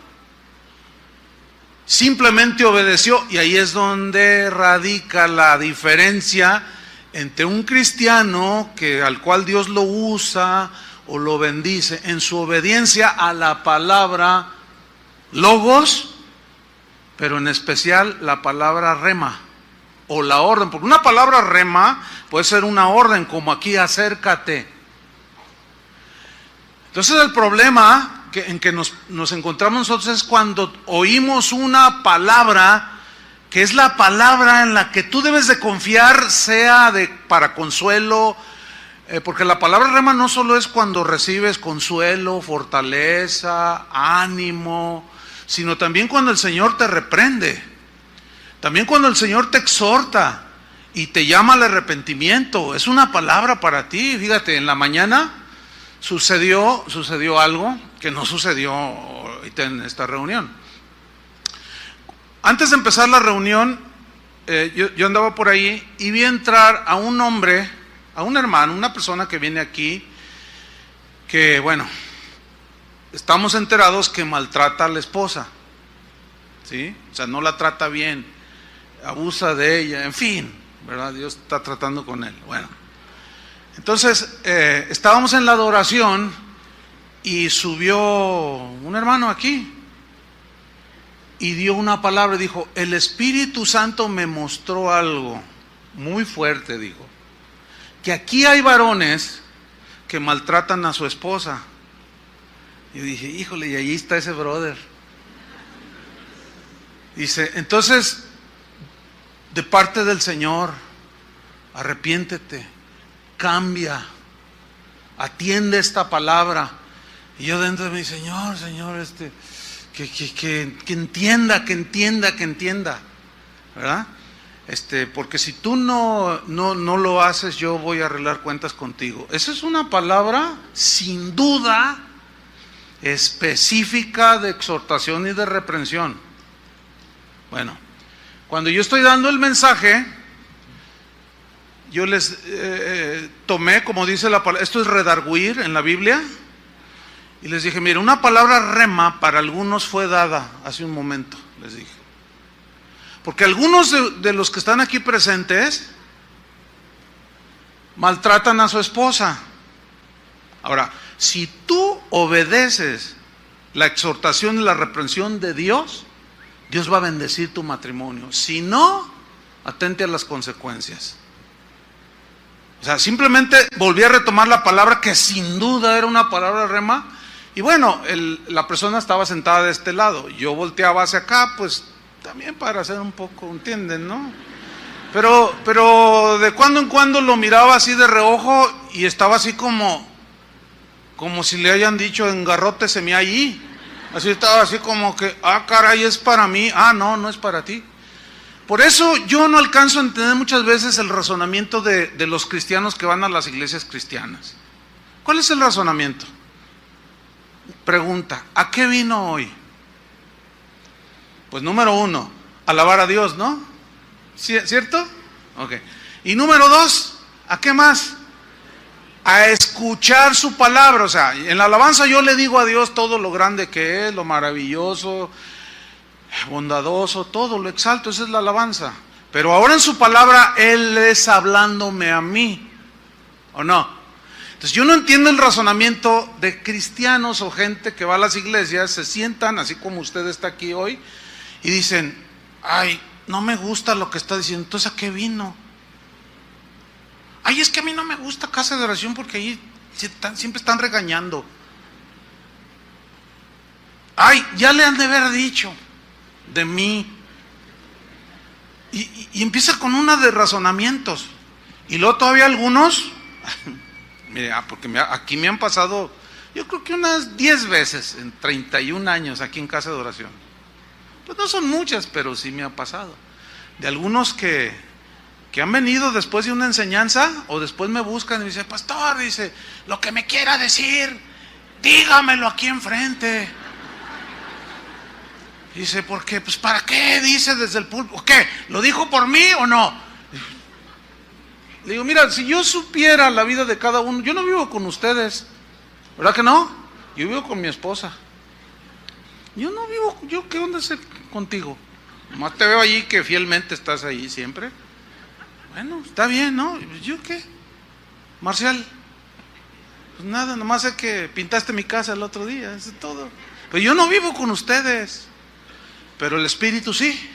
Simplemente obedeció, y ahí es donde radica la diferencia entre un cristiano al cual Dios lo usa o lo bendice en su obediencia a la palabra logos, pero en especial la palabra rema o la orden, porque una palabra rema puede ser una orden, como aquí acércate. Entonces el problema en que nos encontramos nosotros es cuando oímos una palabra que es la palabra en la que tú debes de confiar, sea para consuelo, porque la palabra rema no solo es cuando recibes consuelo, fortaleza, ánimo, sino también cuando el Señor te reprende, también cuando el Señor te exhorta y te llama al arrepentimiento. Es una palabra para ti. Fíjate, en la mañana sucedió algo que no sucedió ahorita en esta reunión. Antes de empezar la reunión, yo andaba por ahí y vi entrar a un hombre, a un hermano, una persona que viene aquí, que bueno, estamos enterados que maltrata a la esposa, ¿sí? O sea, no la trata bien, abusa de ella, en fin, ¿verdad? Dios está tratando con él. Bueno, entonces estábamos en la adoración y subió un hermano aquí y dio una palabra y dijo, el Espíritu Santo me mostró algo muy fuerte, dijo, que aquí hay varones que maltratan a su esposa. Y dije, híjole, y allí está ese brother. Dice, entonces, de parte del Señor, arrepiéntete, cambia, atiende esta palabra. Y yo dentro de mí, Señor, que entienda, ¿verdad? Porque si tú no lo haces, yo voy a arreglar cuentas contigo. Esa es una palabra, sin duda, específica de exhortación y de reprensión. Bueno, cuando yo estoy dando el mensaje, yo les tomé, como dice la palabra, esto es redarguir en la Biblia, y les dije, mira, una palabra rema para algunos fue dada hace un momento, les dije. Porque algunos de los que están aquí presentes maltratan a su esposa. Ahora, si tú obedeces la exhortación y la reprensión de Dios, Dios va a bendecir tu matrimonio. Si no, atente a las consecuencias. O sea, simplemente volví a retomar la palabra que sin duda era una palabra rema. Y bueno, la persona estaba sentada de este lado. Yo volteaba hacia acá, pues también para hacer un poco, ¿entienden, no? Pero de cuando en cuando lo miraba así de reojo y estaba así como si le hayan dicho engarróteseme allí. Así estaba así como que, caray, es para mí. No, no es para ti. Por eso yo no alcanzo a entender muchas veces el razonamiento de los cristianos que van a las iglesias cristianas. ¿Cuál es el razonamiento? Pregunta, ¿a qué vino hoy? Pues número 1, alabar a Dios, ¿no? ¿Cierto? Ok. Y número 2, ¿a qué más? A escuchar su palabra. O sea, en la alabanza yo le digo a Dios todo lo grande que es, lo maravilloso, bondadoso, todo lo exalto, esa es la alabanza. Pero ahora en su palabra Él es hablándome a mí, ¿o no? Entonces yo no entiendo el razonamiento de cristianos o gente que va a las iglesias, se sientan así como usted está aquí hoy y dicen, ay, no me gusta lo que está diciendo, entonces ¿a qué vino? Ay, es que a mí no me gusta casa de oración porque ahí siempre están regañando. Ay, ya le han de haber dicho de mí. Y empieza con una de razonamientos. Y luego todavía algunos, mire, porque aquí me han pasado, yo creo que unas 10 veces en 31 años aquí en casa de oración. Pues no son muchas, pero sí me ha pasado. De algunos que han venido después de una enseñanza o después me buscan y me dicen, pastor, dice, lo que me quiera decir, dígamelo aquí enfrente. Dice, ¿por qué? Pues ¿para qué? Dice desde el púlpito. ¿Qué? ¿Lo dijo por mí o no? Le digo, mira, si yo supiera la vida de cada uno, yo no vivo con ustedes, ¿verdad que no? Yo vivo con mi esposa. Yo no vivo, ¿qué onda es contigo? Nomás te veo allí que fielmente estás ahí siempre. Bueno, está bien, ¿no? ¿Yo qué? Marcial, pues nada, nomás sé que pintaste mi casa el otro día, eso es todo. Pero yo no vivo con ustedes, pero el Espíritu sí.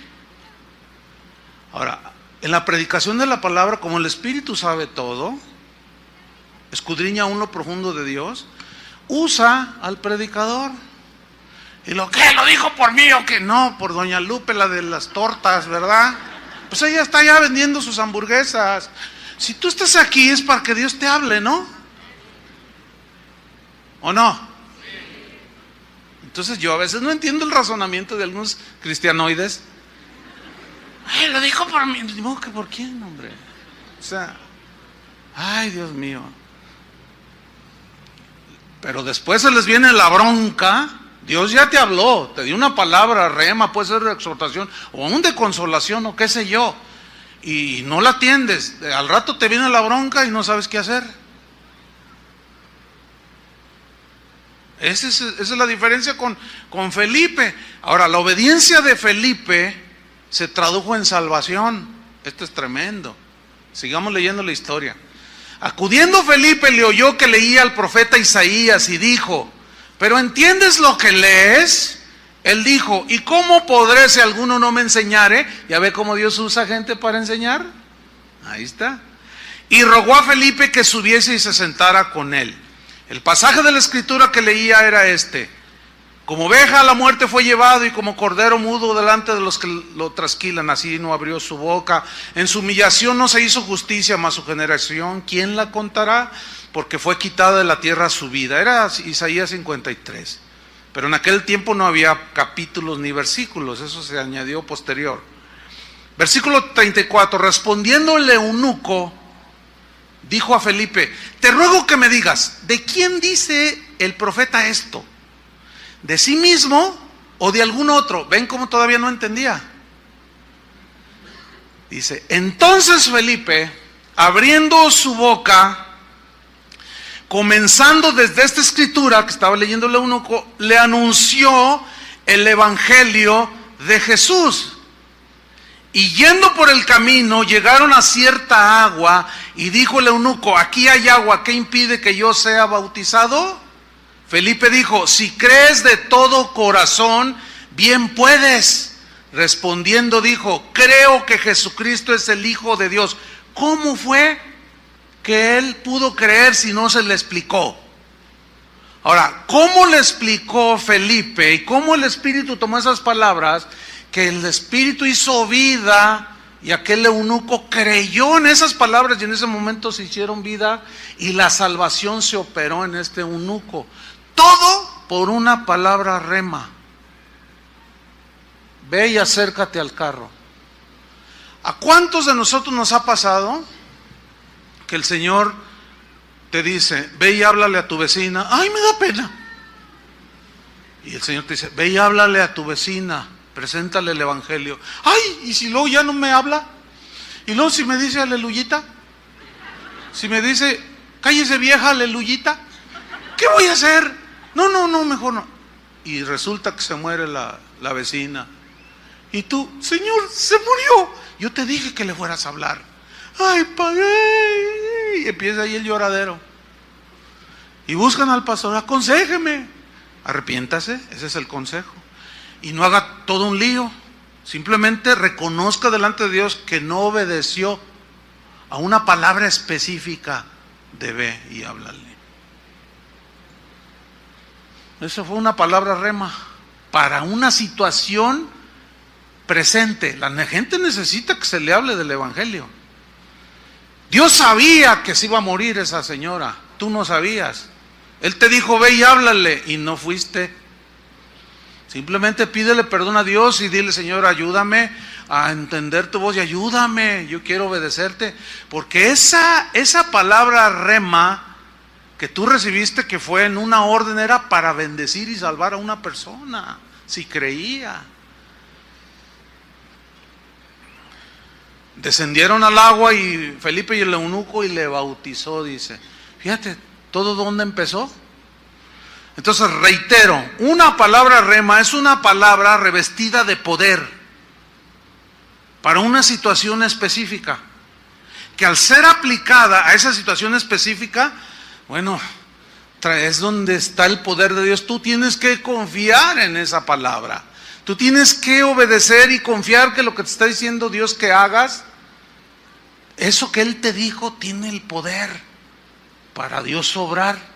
Ahora, en la predicación de la palabra, como el Espíritu sabe todo, escudriña aún lo profundo de Dios, usa al predicador. ¿Y lo qué? ¿Lo dijo por mí o qué? No, por doña Lupe, la de las tortas, ¿verdad? Pues ella está ya vendiendo sus hamburguesas. Si tú estás aquí es para que Dios te hable, ¿no? ¿O no? Entonces yo a veces no entiendo el razonamiento de algunos cristianoides. Ay, lo dijo por mí. Digo, ¿que por quién, hombre? O sea, ay, Dios mío. Pero después se les viene la bronca. Dios ya te habló, te dio una palabra, rema, puede ser de exhortación, o aún de consolación, o qué sé yo, y no la atiendes. Al rato te viene la bronca y no sabes qué hacer. Esa es la diferencia con Felipe. Ahora, la obediencia de Felipe se tradujo en salvación. Esto es tremendo. Sigamos leyendo la historia. Acudiendo Felipe le oyó que leía al profeta Isaías y dijo, ¿pero entiendes lo que lees? Él dijo, ¿y cómo podré si alguno no me enseñare? ¿Ya ve cómo Dios usa gente para enseñar? Ahí está. Y rogó a Felipe que subiese y se sentara con él. El pasaje de la escritura que leía era este: como oveja a la muerte fue llevado y como cordero mudo delante de los que lo trasquilan, así no abrió su boca. En su humillación no se hizo justicia, mas su generación, ¿quién la contará? Porque fue quitada de la tierra su vida. Era Isaías 53. Pero en aquel tiempo no había capítulos ni versículos, eso se añadió posterior. Versículo 34, respondiendo el eunuco, dijo a Felipe, te ruego que me digas, ¿de quién dice el profeta esto? ¿De sí mismo o de algún otro? ¿Ven cómo todavía no entendía? Dice, entonces Felipe, abriendo su boca, comenzando desde esta escritura que estaba leyendo el eunuco, le anunció el evangelio de Jesús. Y yendo por el camino, llegaron a cierta agua, y dijo el eunuco, aquí hay agua, ¿qué impide que yo sea bautizado? Felipe dijo, si crees de todo corazón, bien puedes. Respondiendo dijo, creo que Jesucristo es el Hijo de Dios. ¿Cómo fue que él pudo creer si no se le explicó. Ahora, ¿cómo le explicó Felipe y cómo el Espíritu tomó esas palabras? Que el Espíritu hizo vida y aquel eunuco creyó en esas palabras y en ese momento se hicieron vida y la salvación se operó en este eunuco. Todo por una palabra rema. Ve y acércate al carro. ¿A cuántos de nosotros nos ha pasado que el Señor te dice, ve y háblale a tu vecina? Ay, me da pena. Y el Señor te dice, ve y háblale a tu vecina, preséntale el evangelio. Ay, y si luego ya no me habla, y luego si me dice aleluyita, si me dice cállese vieja aleluyita, ¿qué voy a hacer? No, mejor no. Y resulta que se muere la vecina. Y tú, Señor, se murió. Yo te dije que le fueras a hablar. Ay, pagué. Y empieza ahí el lloradero. Y buscan al pastor, aconséjeme. Arrepiéntase, ese es el consejo. Y no haga todo un lío. Simplemente reconozca delante de Dios que no obedeció a una palabra específica de ve y háblale. Eso fue una palabra rema para una situación presente. La gente necesita que se le hable del evangelio. Dios sabía que se iba a morir esa señora, tú no sabías. Él te dijo ve y háblale y no fuiste. Simplemente pídele perdón a Dios y dile, Señor, ayúdame a entender tu voz y ayúdame, yo quiero obedecerte. Porque esa palabra rema que tú recibiste, que fue en una orden, era para bendecir y salvar a una persona, si creía. Descendieron al agua y Felipe y el eunuco y le bautizó, dice. Fíjate, ¿todo dónde empezó? Entonces reitero, una palabra rema es una palabra revestida de poder para una situación específica, que al ser aplicada a esa situación específica, bueno, es donde está el poder de Dios. Tú tienes que confiar en esa palabra. Tú tienes que obedecer y confiar que lo que te está diciendo Dios que hagas, eso que Él te dijo tiene el poder para Dios obrar.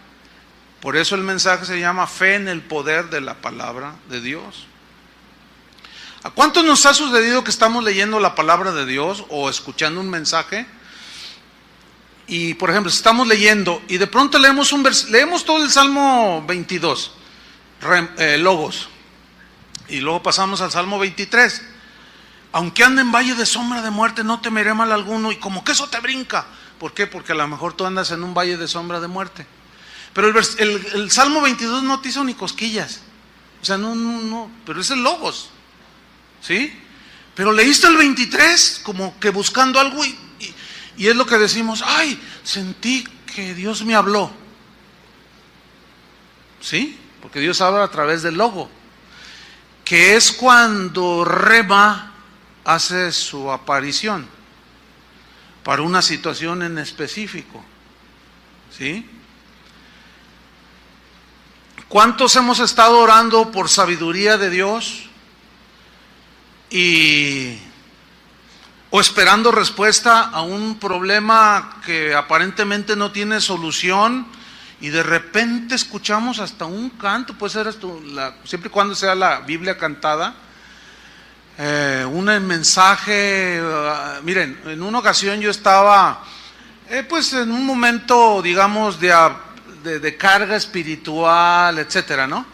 Por eso el mensaje se llama fe en el poder de la palabra de Dios. ¿A cuántos nos ha sucedido que estamos leyendo la palabra de Dios o escuchando un mensaje? Y por ejemplo, estamos leyendo y de pronto leemos leemos todo el Salmo 22, Logos, y luego pasamos al Salmo 23. Aunque ande en valle de sombra de muerte, no temeré mal alguno. Y como que eso te brinca. ¿Por qué? Porque a lo mejor tú andas en un valle de sombra de muerte. Pero el Salmo 22 no te hizo ni cosquillas. O sea, no, pero es el Logos, ¿sí? Pero leíste el 23 como que buscando algo y es lo que decimos, ay, sentí que Dios me habló. ¿Sí? Porque Dios habla a través del logo, que es cuando rema hace su aparición para una situación en específico. ¿Sí? ¿Cuántos hemos estado orando por sabiduría de Dios o esperando respuesta a un problema que aparentemente no tiene solución y de repente escuchamos hasta un canto? Puede ser siempre y cuando sea la Biblia cantada, un mensaje. Miren, en una ocasión yo estaba pues en un momento, digamos, de carga espiritual, etcétera, ¿no?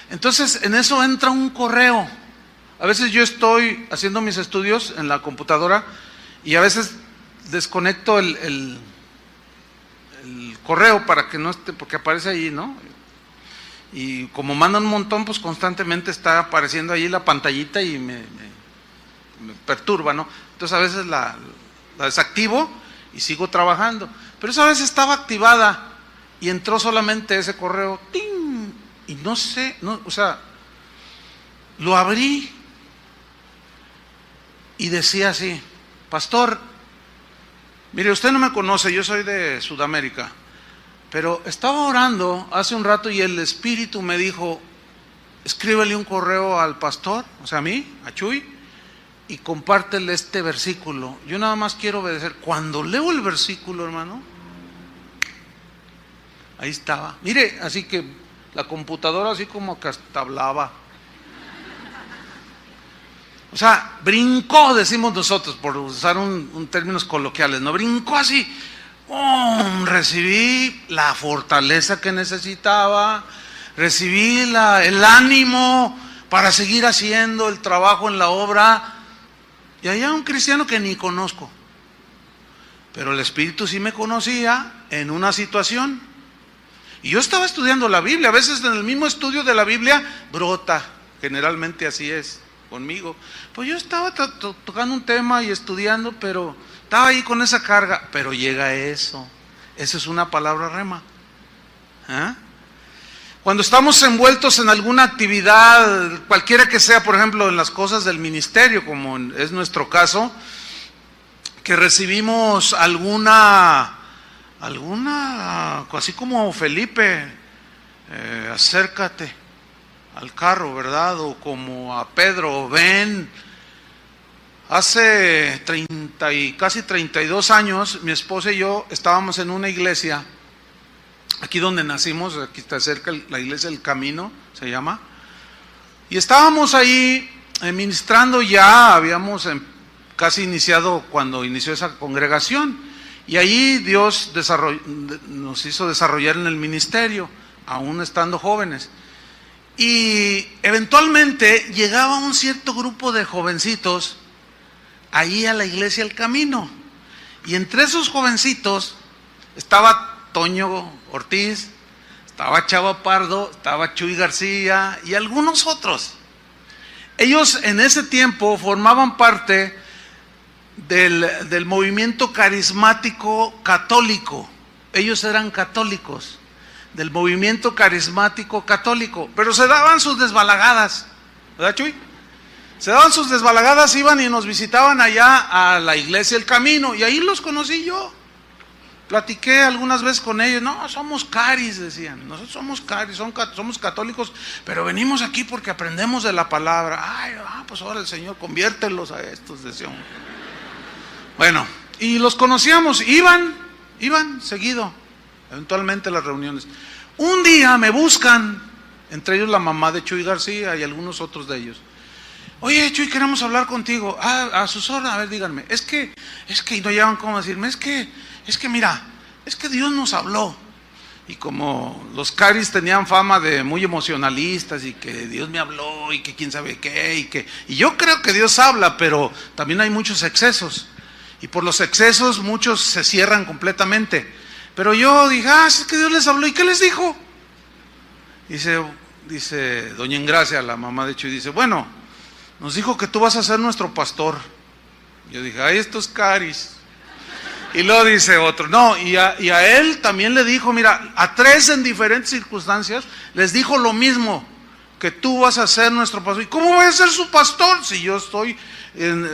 Entonces en eso entra un correo. A veces yo estoy haciendo mis estudios en la computadora y a veces desconecto el correo para que no esté, porque aparece ahí, ¿no? Y como mandan un montón, pues constantemente está apareciendo ahí la pantallita y me perturba, ¿no? Entonces a veces la desactivo y sigo trabajando. Pero esa vez estaba activada y entró solamente ese correo, ¡ting! Y no sé, o sea, lo abrí y decía así: pastor, mire, usted no me conoce, yo soy de Sudamérica, pero estaba orando hace un rato y el Espíritu me dijo, escríbele un correo al pastor, o sea a mí, a Chuy, y compártele este versículo. Yo nada más quiero obedecer. Cuando leo el versículo, hermano, Ahí estaba. Mire, así que la computadora así como que hasta hablaba. O sea, brincó, decimos nosotros, por usar un términos coloquiales, ¿no? Brincó así. ¡Pum! Recibí la fortaleza que necesitaba, recibí el ánimo para seguir haciendo el trabajo en la obra. Y allá un cristiano que ni conozco, pero el Espíritu sí me conocía en una situación. Y yo estaba estudiando la Biblia. A veces en el mismo estudio de la Biblia brota, generalmente así es conmigo. Pues yo estaba tocando un tema y estudiando, pero estaba ahí con esa carga. Pero llega eso. Esa es una palabra rema. Cuando estamos envueltos en alguna actividad, cualquiera que sea, por ejemplo, en las cosas del ministerio, como es nuestro caso, que recibimos alguna, así como Felipe, acércate al carro, ¿verdad? O como a Pedro, ven. Hace casi 32 años, mi esposa y yo estábamos en una iglesia, aquí donde nacimos, aquí está cerca la iglesia del Camino, se llama, y estábamos ahí ministrando. Ya habíamos casi iniciado cuando inició esa congregación, y ahí Dios nos hizo desarrollar en el ministerio, aún estando jóvenes. Y eventualmente llegaba un cierto grupo de jovencitos ahí a la iglesia El Camino, y entre esos jovencitos estaba Toño Ortiz, estaba Chava Pardo, estaba Chuy García y algunos otros. Ellos en ese tiempo formaban parte del movimiento carismático católico. Ellos eran católicos, del movimiento carismático católico, pero se daban sus desbalagadas, ¿verdad, Chuy? Se daban sus desbalagadas, iban y nos visitaban allá a la iglesia El Camino, y ahí los conocí yo. Platiqué algunas veces con ellos. No, somos caris, decían. Nosotros somos caris, somos católicos, pero venimos aquí porque aprendemos de la palabra. Ay, pues ahora el Señor, conviértelos a estos, decían. Bueno, y los conocíamos, iban seguido, eventualmente a las reuniones. Un día me buscan, entre ellos la mamá de Chuy García y algunos otros de ellos. Oye, Chuy, queremos hablar contigo. A sus órdenes, a ver, díganme. Es que, y no llevan cómo decirme, es que mira, es que Dios nos habló. Y como los caris tenían fama de muy emocionalistas, y que Dios me habló, y que quién sabe qué, y yo creo que Dios habla, pero también hay muchos excesos. Y por los excesos muchos se cierran completamente. Pero yo dije, es que Dios les habló. ¿Y qué les dijo? Dice doña Engracia, la mamá de Chuy, dice, bueno, nos dijo que tú vas a ser nuestro pastor. Yo dije, ay, estos caris. Y luego dice otro, no, y a él también le dijo, mira, a 3 en diferentes circunstancias les dijo lo mismo, que tú vas a ser nuestro pastor. ¿Y cómo voy a ser su pastor si yo estoy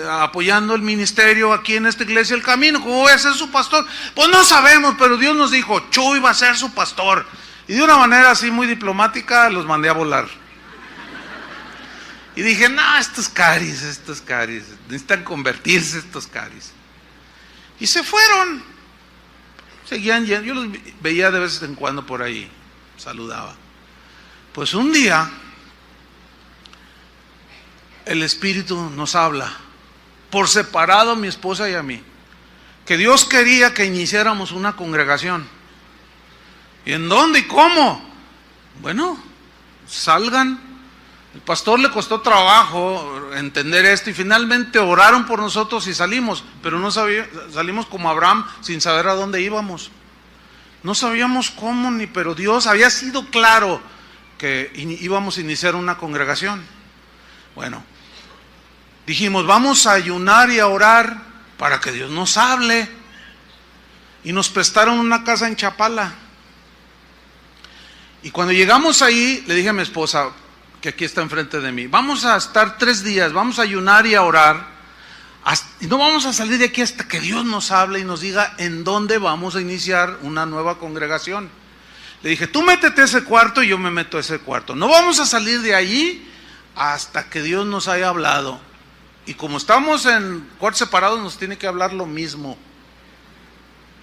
apoyando el ministerio aquí en esta iglesia El Camino? ¿Cómo voy a ser su pastor? Pues no sabemos, pero Dios nos dijo, Chuy va a ser su pastor. Y de una manera así muy diplomática los mandé a volar. Y dije, no, estos caris, necesitan convertirse estos caris. Y se fueron, seguían yendo, yo los veía de vez en cuando por ahí, saludaba. Pues un día, el Espíritu nos habla, por separado a mi esposa y a mí, que Dios quería que iniciáramos una congregación. ¿Y en dónde y cómo? Bueno, salgan. El pastor le costó trabajo entender esto, y finalmente oraron por nosotros y salimos, pero no salimos como Abraham sin saber a dónde íbamos. No sabíamos cómo pero Dios había sido claro que íbamos a iniciar una congregación. Bueno, dijimos, vamos a ayunar y a orar para que Dios nos hable, y nos prestaron una casa en Chapala. Y cuando llegamos ahí, le dije a mi esposa, que aquí está enfrente de mí, vamos a estar 3 días, vamos a ayunar y a orar, y no vamos a salir de aquí hasta que Dios nos hable y nos diga en dónde vamos a iniciar una nueva congregación. Le dije, tú métete a ese cuarto y yo me meto a ese cuarto. No vamos a salir de allí hasta que Dios nos haya hablado. Y como estamos en cuartos separados, nos tiene que hablar lo mismo.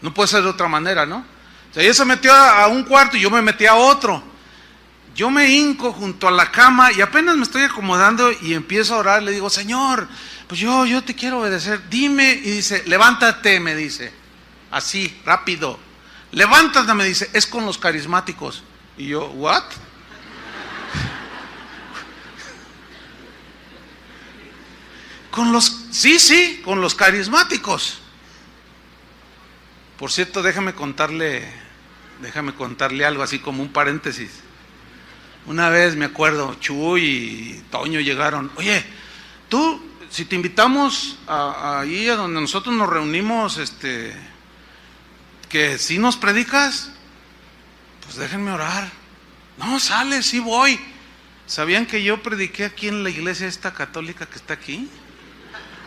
No puede ser de otra manera, ¿no? sea, ella se metió a un cuarto y yo me metí a otro. Yo me hinco junto a la cama y apenas me estoy acomodando y empiezo a orar. Le digo, Señor, pues yo te quiero obedecer. Dime. Y dice, levántate, me dice. Así, rápido. Levántate, me dice, es con los carismáticos. Y yo, ¿what? Sí, con los carismáticos. Por cierto, déjame contarle algo así como un paréntesis. Una vez me acuerdo, Chuy y Toño llegaron. Oye, tú, si te invitamos ahí a donde nosotros nos reunimos, que si nos predicas, pues déjenme orar. No, sale, sí voy. ¿Sabían que yo prediqué aquí en la iglesia esta católica que está aquí?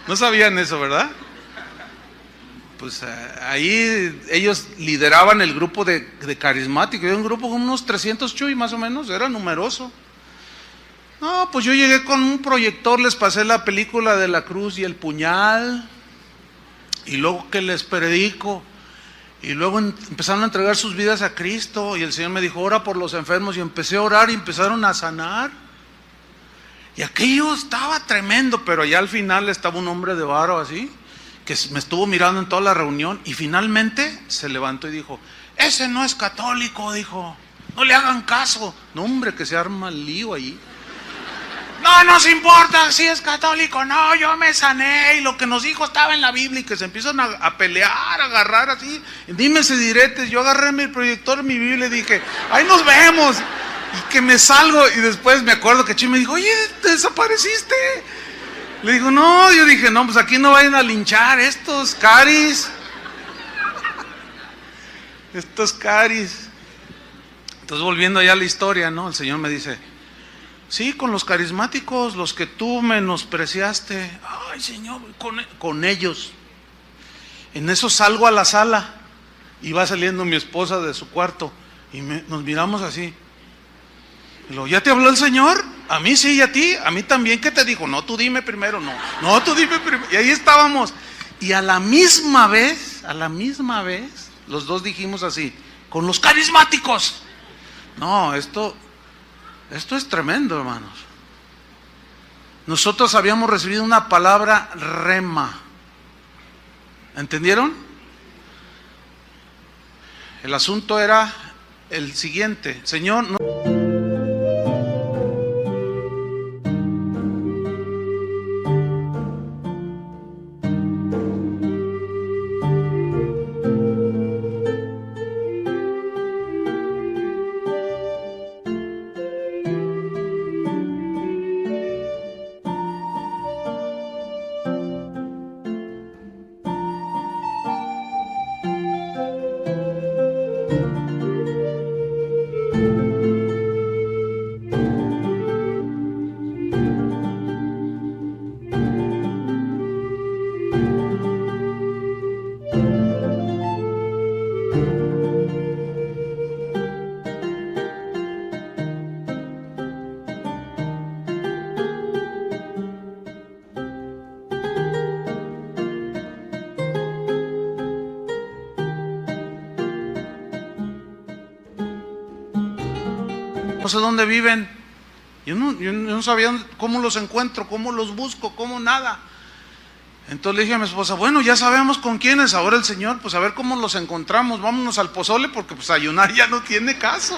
No sabían eso, ¿verdad? Pues ahí ellos lideraban el grupo de carismáticos. Era un grupo con unos 300 Chuy más o menos, era numeroso. No, pues yo llegué con un proyector, les pasé la película de la cruz y el puñal, y luego que les predico, y luego empezaron a entregar sus vidas a Cristo, y el Señor me dijo, ora por los enfermos, y empecé a orar y empezaron a sanar. Y aquello estaba tremendo, pero allá al final estaba un hombre de varo así, que me estuvo mirando en toda la reunión, y finalmente se levantó y dijo, ese no es católico, dijo, no le hagan caso. No, hombre, que se arma el lío allí. No nos importa si es católico, no, yo me sané, y lo que nos dijo estaba en la Biblia, y que se empiezan a pelear, a agarrar así, dime si diretes. Yo agarré mi proyector, mi Biblia, y dije, ahí nos vemos, y que me salgo, y después me acuerdo que Chi me dijo, oye, ¿te desapareciste? Le digo, no, yo dije, no, pues aquí no vayan a linchar estos caris. Entonces, volviendo allá a la historia, ¿no? El Señor me dice, sí, con los carismáticos, los que tú menospreciaste. Ay, Señor, con ellos. En eso salgo a la sala y va saliendo mi esposa de su cuarto y nos miramos así. Y luego, ¿ya te habló el Señor? A mí sí, y a ti, a mí también. ¿Qué te dijo? No, tú dime primero. No, tú dime primero. Y ahí estábamos. Y a la misma vez, los dos dijimos así, con los carismáticos. No, esto es tremendo, hermanos. Nosotros habíamos recibido una palabra rema. ¿Entendieron? El asunto era el siguiente. Señor, no... No sé dónde viven. Yo no sabía cómo los encuentro, cómo los busco, cómo nada. Entonces le dije a mi esposa, bueno, ya sabemos con quiénes, ahora el Señor, pues a ver cómo los encontramos, vámonos al pozole, porque pues ayunar ya no tiene caso.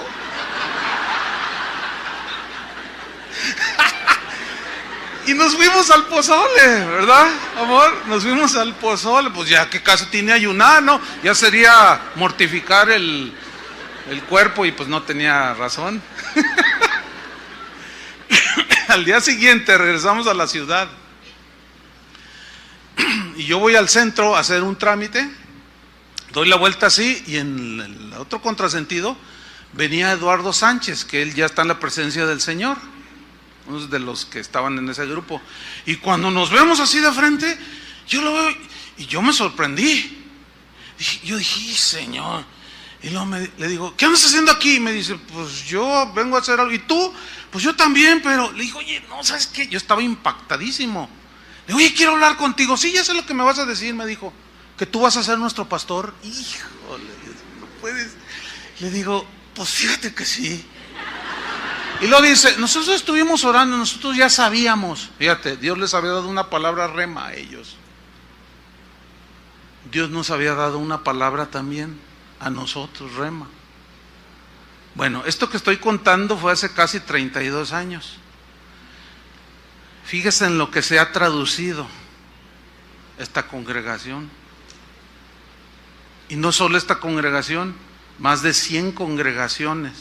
Y nos fuimos al pozole, ¿verdad, amor? Nos fuimos al pozole, pues ya qué caso tiene ayunar, ¿no? Ya sería mortificar el cuerpo y pues no tenía razón. Al día siguiente regresamos a la ciudad y yo voy al centro a hacer un trámite, doy la vuelta así y en el otro contrasentido venía Eduardo Sánchez, que él ya está en la presencia del Señor, uno de los que estaban en ese grupo, y cuando nos vemos así de frente, yo lo veo y yo me sorprendí. Yo dije, Señor. Y luego le digo, ¿qué andas haciendo aquí? Y me dice, pues yo vengo a hacer algo. ¿Y tú? Pues yo también, pero le digo, oye, no, ¿sabes qué? Yo estaba impactadísimo. Le digo, oye, quiero hablar contigo. Sí, ya sé lo que me vas a decir, me dijo, que tú vas a ser nuestro pastor. Híjole, no puedes. Le digo, pues fíjate que sí. Y luego dice, nosotros estuvimos orando, nosotros ya sabíamos. Fíjate, Dios les había dado una palabra rema a ellos. Dios nos había dado una palabra también a nosotros, rema. Bueno, esto que estoy contando fue hace casi 32 años. Fíjese en lo que se ha traducido esta congregación. Y no solo esta congregación, más de 100 congregaciones.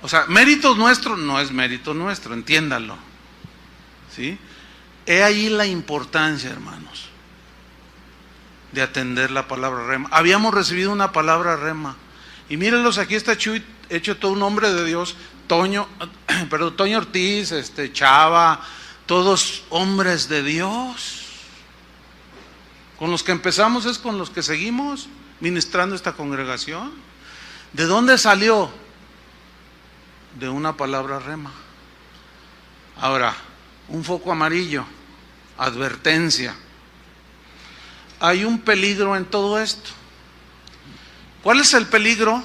O sea, mérito nuestro no es mérito nuestro, entiéndalo. ¿Sí? He ahí la importancia, hermanos, de atender la palabra rema. Habíamos recibido una palabra rema. Y mírenlos, aquí está Chuy, hecho todo un hombre de Dios. Toño Ortiz, Chava, todos hombres de Dios. Con los que empezamos es con los que seguimos ministrando esta congregación. ¿De dónde salió? De una palabra rema. Ahora, un foco amarillo, advertencia. Hay un peligro en todo esto. ¿Cuál es el peligro?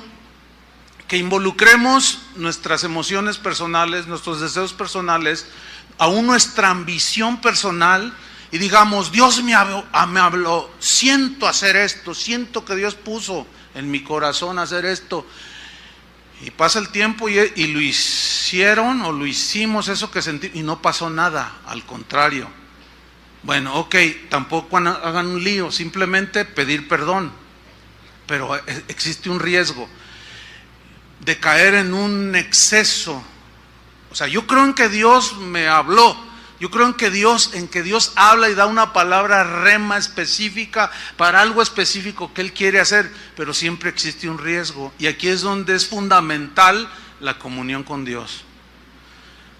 Que involucremos nuestras emociones personales, nuestros deseos personales, aún nuestra ambición personal, y digamos, Dios me habló, siento hacer esto, siento que Dios puso en mi corazón hacer esto. Y pasa el tiempo y lo hicieron o lo hicimos eso que sentí y no pasó nada, al contrario. Bueno, ok, tampoco hagan un lío, simplemente pedir perdón. Pero existe un riesgo de caer en un exceso. O sea, yo creo en que Dios me habló. Yo creo en que Dios habla y da una palabra rema específica para algo específico que Él quiere hacer, pero siempre existe un riesgo. Y aquí es donde es fundamental la comunión con Dios.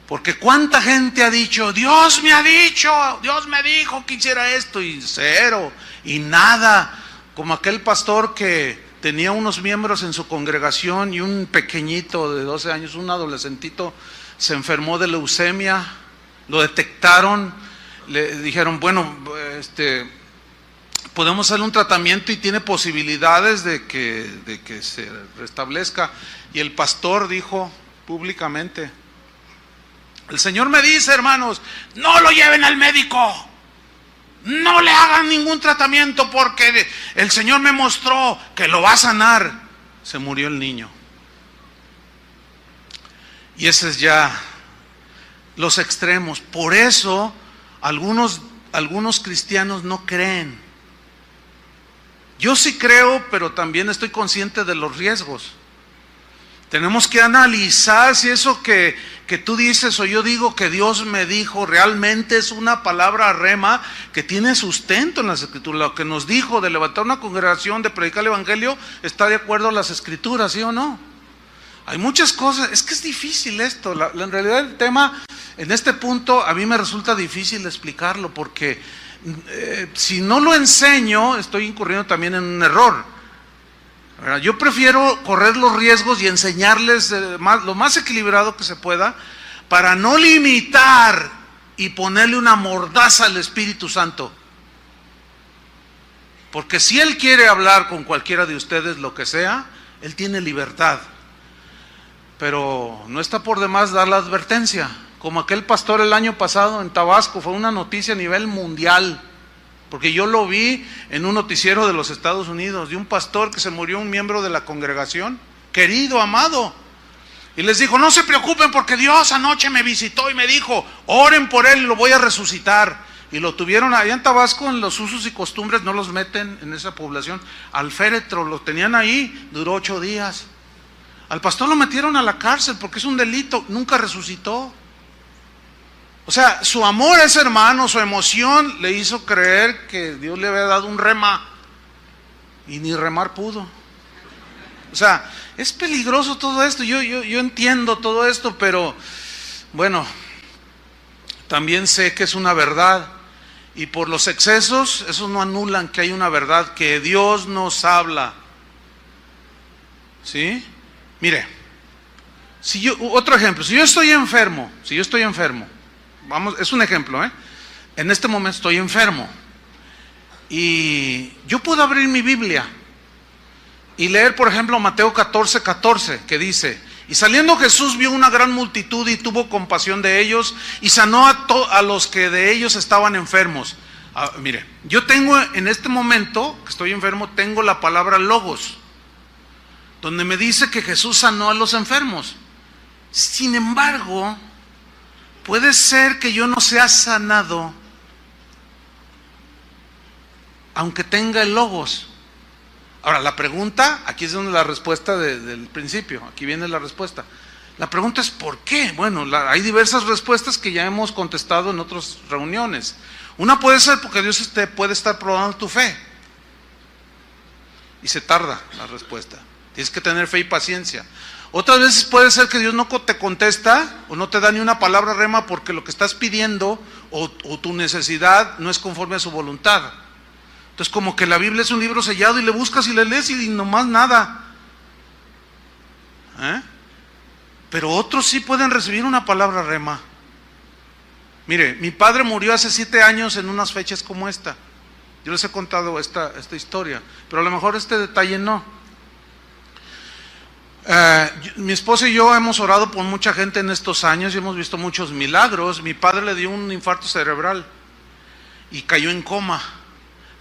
Porque cuánta gente ha dicho, Dios me ha dicho, Dios me dijo que hiciera esto, y cero, y nada. Como aquel pastor que tenía unos miembros en su congregación y un pequeñito de 12 años, un adolescentito, se enfermó de leucemia. Lo detectaron, le dijeron, bueno, podemos hacerle un tratamiento y tiene posibilidades de que se restablezca. Y el pastor dijo públicamente, el Señor me dice, hermanos, no lo lleven al médico, no le hagan ningún tratamiento porque el Señor me mostró que lo va a sanar. Se murió el niño. Y ese es ya los extremos. Por eso algunos cristianos no creen. Yo sí creo, pero también estoy consciente de los riesgos. Tenemos que analizar si eso que tú dices o yo digo que Dios me dijo realmente es una palabra rema que tiene sustento en las Escrituras. Lo que nos dijo de levantar una congregación, de predicar el Evangelio, está de acuerdo a las Escrituras, ¿sí o no? Hay muchas cosas, es que es difícil esto. En realidad el tema en este punto a mí me resulta difícil explicarlo porque si no lo enseño estoy incurriendo también en un error. Yo prefiero correr los riesgos y enseñarles lo más equilibrado que se pueda para no limitar y ponerle una mordaza al Espíritu Santo. Porque si Él quiere hablar con cualquiera de ustedes lo que sea, Él tiene libertad. Pero no está por demás dar la advertencia, como aquel pastor el año pasado en Tabasco, fue una noticia a nivel mundial, porque yo lo vi en un noticiero de los Estados Unidos, de un pastor que se murió, un miembro de la congregación, querido, amado, y les dijo, no se preocupen porque Dios anoche me visitó y me dijo, oren por él y lo voy a resucitar. Y lo tuvieron allá en Tabasco, en los usos y costumbres, no los meten en esa población, al féretro, lo tenían ahí, duró 8 días. Al pastor lo metieron a la cárcel porque es un delito, nunca resucitó. O sea, su amor a ese hermano, su emoción le hizo creer que Dios le había dado un rema y ni remar pudo. O sea, es peligroso todo esto, yo entiendo todo esto, pero bueno, también sé que es una verdad y por los excesos, eso no anulan que hay una verdad, que Dios nos habla. ¿Sí? Mire, otro ejemplo, si yo estoy enfermo, vamos, es un ejemplo, en este momento estoy enfermo y yo puedo abrir mi Biblia y leer, por ejemplo, Mateo 14:14, que dice: y saliendo Jesús vio una gran multitud y tuvo compasión de ellos y sanó a los que de ellos estaban enfermos. Mire, yo tengo en este momento que estoy enfermo, tengo la palabra logos, donde me dice que Jesús sanó a los enfermos. Sin embargo, puede ser que yo no sea sanado aunque tenga el logos. Ahora, la pregunta, aquí es donde la respuesta del principio, aquí viene la respuesta. La pregunta es ¿por qué? Bueno, hay diversas respuestas que ya hemos contestado en otras reuniones. Una puede ser porque Dios puede estar probando tu fe. Y se tarda la respuesta. Tienes que tener fe y paciencia. Otras veces puede ser que Dios no te contesta o no te da ni una palabra rema porque lo que estás pidiendo o tu necesidad no es conforme a su voluntad. Entonces, como que la Biblia es un libro sellado y le buscas y le lees y nomás nada. Pero otros sí pueden recibir una palabra rema. Mire, mi padre murió hace 7 años en unas fechas como esta. Yo les he contado esta historia, pero a lo mejor este detalle no. Mi esposa y yo hemos orado por mucha gente en estos años y hemos visto muchos milagros. Mi padre le dio un infarto cerebral y cayó en coma.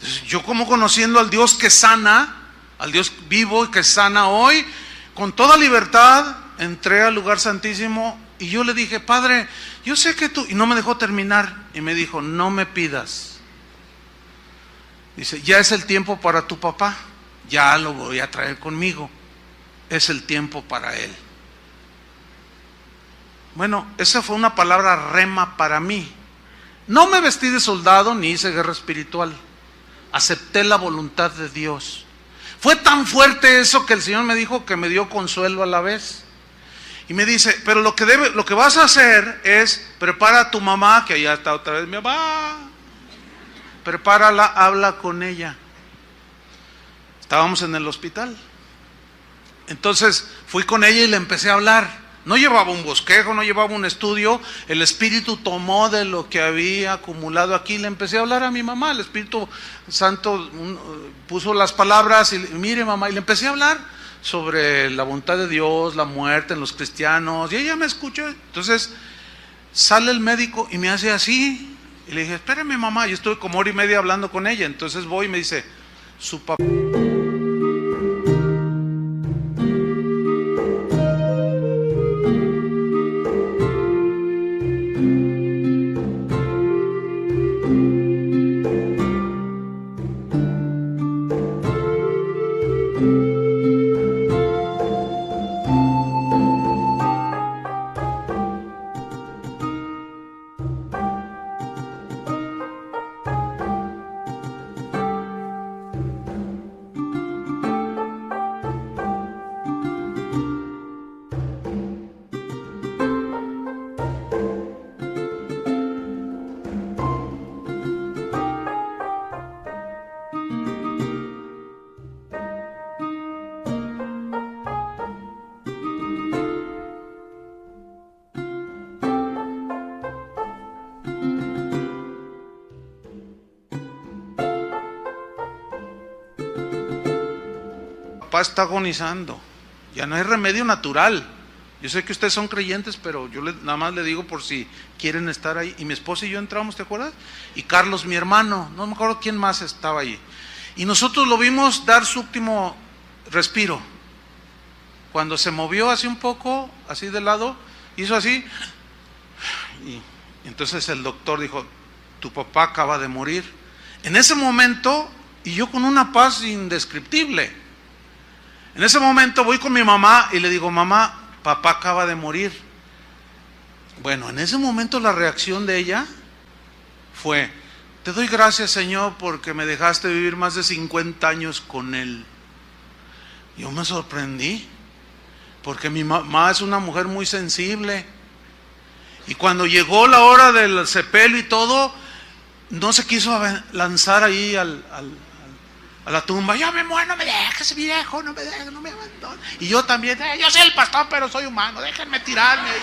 Entonces, yo, como conociendo al Dios que sana, al Dios vivo y que sana hoy, con toda libertad entré al lugar santísimo y yo le dije: Padre, yo sé que tú, y no me dejó terminar, y me dijo: no me pidas. Dice: ya es el tiempo para tu papá, ya lo voy a traer conmigo, es el tiempo para él. Bueno, esa fue una palabra rema para mí. No me vestí de soldado ni hice guerra espiritual, acepté la voluntad de Dios. Fue tan fuerte eso que el Señor me dijo que me dio consuelo a la vez. Y me dice: pero lo que vas a hacer es, prepara a tu mamá, que allá está otra vez mi mamá, prepárala, habla con ella. Estábamos en el hospital. Entonces fui con ella y le empecé a hablar. No llevaba un bosquejo, no llevaba un estudio. El Espíritu tomó de lo que había acumulado aquí. Le empecé a hablar a mi mamá. El Espíritu Santo puso las palabras y mire, mamá, y le empecé a hablar sobre la voluntad de Dios, la muerte en los cristianos, y ella me escuchó. Entonces sale el médico y me hace así, y le dije: espérame, mamá. Yo estuve como 1 hora y media hablando con ella. Entonces voy y me dice: su papá. Papá está agonizando, ya no hay remedio natural. Yo sé que ustedes son creyentes, pero yo nada más le digo por si quieren estar ahí. Y mi esposa y yo entramos, ¿te acuerdas? Y Carlos, mi hermano, no me acuerdo quién más estaba ahí. Y nosotros lo vimos dar su último respiro. Cuando se movió así un poco, así de lado, hizo así. Y entonces el doctor dijo: tu papá acaba de morir. En ese momento, y yo con una paz indescriptible. En ese momento voy con mi mamá y le digo: mamá, papá acaba de morir. Bueno, en ese momento la reacción de ella fue: te doy gracias, Señor, porque me dejaste vivir más de 50 años con él. Yo me sorprendí, porque mi mamá es una mujer muy sensible. Y cuando llegó la hora del sepelio y todo, no se quiso lanzar ahí a la tumba. Ya me muero, no me dejes, viejo, no me dejes, no me abandones. Y yo también: yo soy el pastor, pero soy humano, déjenme tirarme ahí.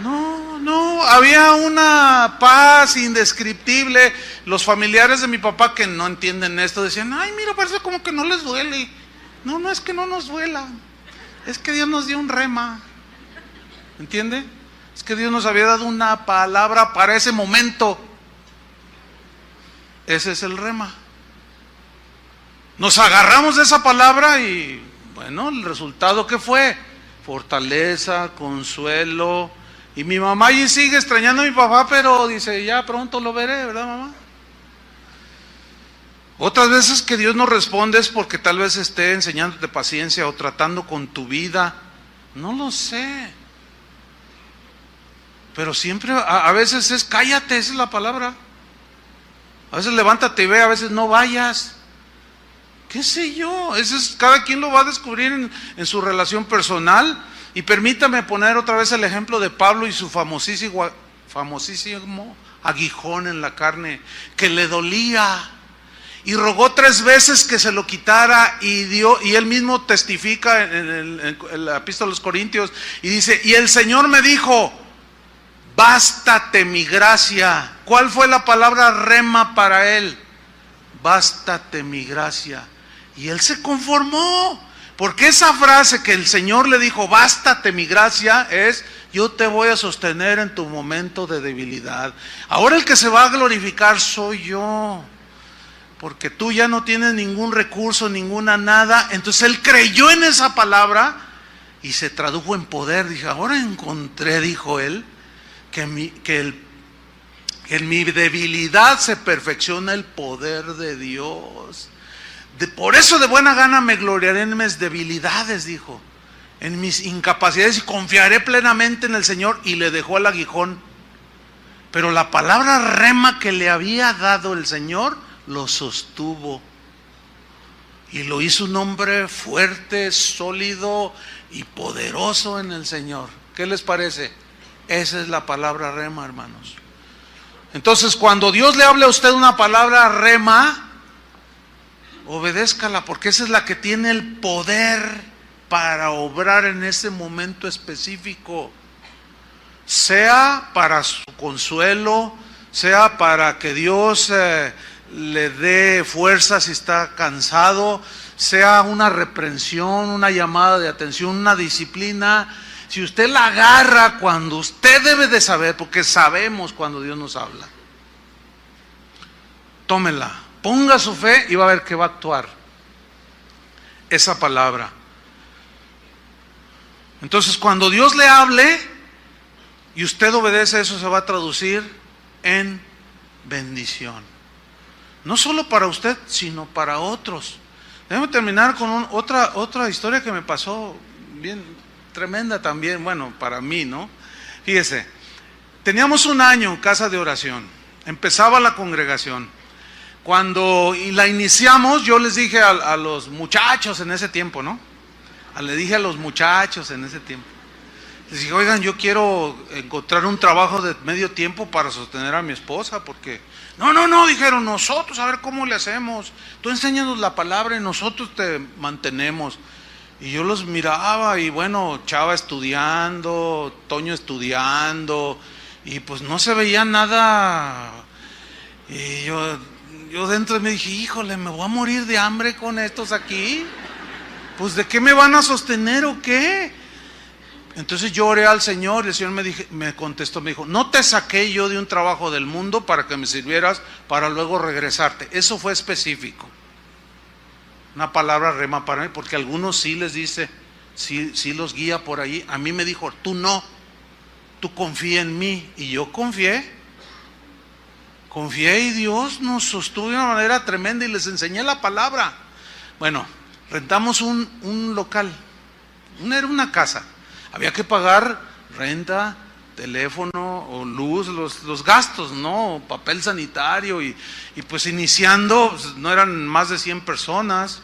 No, había una paz indescriptible. Los familiares de mi papá, que no entienden esto, decían: ay, mira, parece como que no les duele. No, no es que no nos duela, es que Dios nos dio un rema, ¿entiende? Es que Dios nos había dado una palabra para ese momento. Ese es el rema. Nos agarramos de esa palabra y bueno, el resultado ¿qué fue? Fortaleza, consuelo. Y mi mamá allí sigue extrañando a mi papá, pero dice, ya pronto lo veré, ¿verdad, mamá? Otras veces que Dios no responde es porque tal vez esté enseñándote paciencia o tratando con tu vida. No lo sé. Pero siempre, a veces es cállate, esa es la palabra. A veces levántate y ve, a veces no vayas. ¿Qué sé yo? Eso es, cada quien lo va a descubrir en su relación personal. Y permítame poner otra vez el ejemplo de Pablo y su famosísimo aguijón en la carne, que le dolía. Y rogó 3 veces que se lo quitara y él mismo testifica en la epístola a los Corintios y dice, y el Señor me dijo, bástate mi gracia. ¿Cuál fue la palabra rema para él? Bástate mi gracia. Y él se conformó, porque esa frase que el Señor le dijo, bástate mi gracia, es, yo te voy a sostener en tu momento de debilidad. Ahora el que se va a glorificar soy yo, porque tú ya no tienes ningún recurso, ninguna nada. Entonces él creyó en esa palabra y se tradujo en poder. Dije, ahora encontré, dijo él, que en mi debilidad se perfecciona el poder de Dios. Por eso de buena gana me gloriaré en mis debilidades, dijo, en mis incapacidades, y confiaré plenamente en el Señor. Y le dejó el aguijón. Pero la palabra rema que le había dado el Señor lo sostuvo y lo hizo un hombre fuerte, sólido y poderoso en el Señor. ¿Qué les parece? Esa es la palabra rema, hermanos. Entonces, cuando Dios le hable a usted una palabra rema, obedézcala, porque esa es la que tiene el poder para obrar en ese momento específico, sea para su consuelo, sea para que Dios le dé fuerza si está cansado, sea una reprensión, una llamada de atención, una disciplina. Si usted la agarra cuando usted debe de saber, porque sabemos cuando Dios nos habla, tómela, ponga su fe y va a ver que va a actuar esa palabra. Entonces, cuando Dios le hable y usted obedece, eso se va a traducir en bendición. No solo para usted, sino para otros. Déjame terminar con otra historia que me pasó bien tremenda también, bueno, para mí, ¿no? Fíjese, teníamos un año en casa de oración, empezaba la congregación. Cuando la iniciamos, yo les dije a los muchachos en ese tiempo, ¿no? Les dije a los muchachos en ese tiempo. Les dije, oigan, yo quiero encontrar un trabajo de medio tiempo para sostener a mi esposa, porque... No, dijeron, nosotros, a ver cómo le hacemos. Tú enséñanos la palabra y nosotros te mantenemos. Y yo los miraba y bueno, Chava estudiando, Toño estudiando, y pues no se veía nada. Y yo dentro me dije, híjole, me voy a morir de hambre con estos aquí. Pues ¿de qué me van a sostener o qué? Entonces yo oré al Señor y el Señor me contestó, me dijo, no te saqué yo de un trabajo del mundo para que me sirvieras para luego regresarte. Eso fue específico. Una palabra rema para mí, porque a algunos sí les dice, sí los guía por ahí. A mí me dijo, tú no, tú confía en mí. Y yo confié y Dios nos sostuvo de una manera tremenda y les enseñé la palabra. Bueno, rentamos un local, era una casa. Había que pagar renta, teléfono o luz, los gastos, ¿no? Papel sanitario y pues iniciando, pues, no eran más de 100 personas.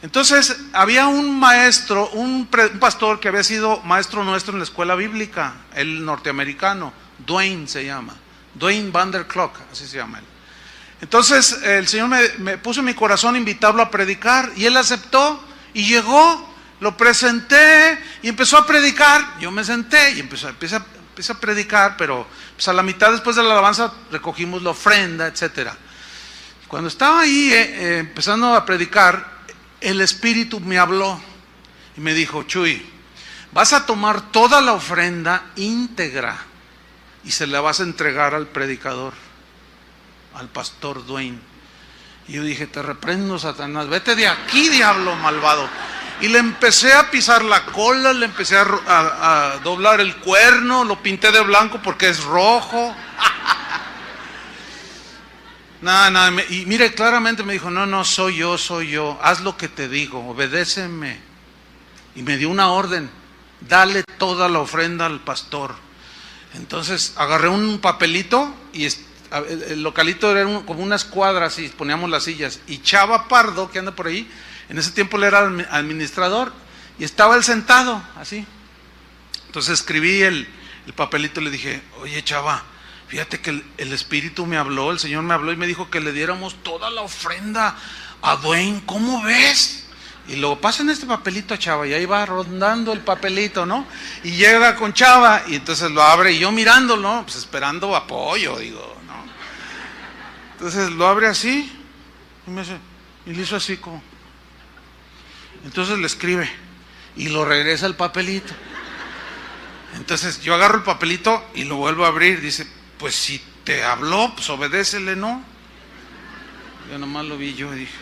Entonces había un maestro, un pastor que había sido maestro nuestro en la escuela bíblica, el norteamericano, Dwayne se llama, Dwayne Vanderclock, así se llama él. Entonces el Señor me puso en mi corazón invitarlo a predicar y él aceptó y llegó. Lo presenté y empezó a predicar. Yo me senté y empecé a predicar, pero pues a la mitad después de la alabanza recogimos la ofrenda, etcétera. Cuando estaba ahí empezando a predicar, el Espíritu me habló y me dijo: Chuy, vas a tomar toda la ofrenda íntegra y se la vas a entregar al predicador, al pastor Dwayne. Y yo dije: te reprendo, Satanás, vete de aquí, diablo malvado. Y le empecé a pisar la cola, le empecé a doblar el cuerno, lo pinté de blanco porque es rojo. Nada, y mire, claramente me dijo: no, soy yo, haz lo que te digo, obedéceme. Y me dio una orden: dale toda la ofrenda al pastor. Entonces agarré un papelito y el localito era como unas cuadras y poníamos las sillas. Y Chava Pardo, que anda por ahí, en ese tiempo él era administrador y estaba él sentado así. Entonces escribí el papelito y le dije: oye, Chava, fíjate que el Espíritu me habló, el Señor me habló y me dijo que le diéramos toda la ofrenda a Dwayne, ¿cómo ves? Y luego pasen este papelito a Chava, y ahí va rondando el papelito, ¿no? Y llega con Chava y entonces lo abre y yo mirándolo, ¿no? Pues esperando apoyo, digo, ¿no? Entonces lo abre así y le hizo así como. Entonces le escribe y lo regresa el papelito. Entonces yo agarro el papelito y lo vuelvo a abrir. Dice: pues si te habló, pues obedécele, ¿no? Yo nomás lo vi yo y dije.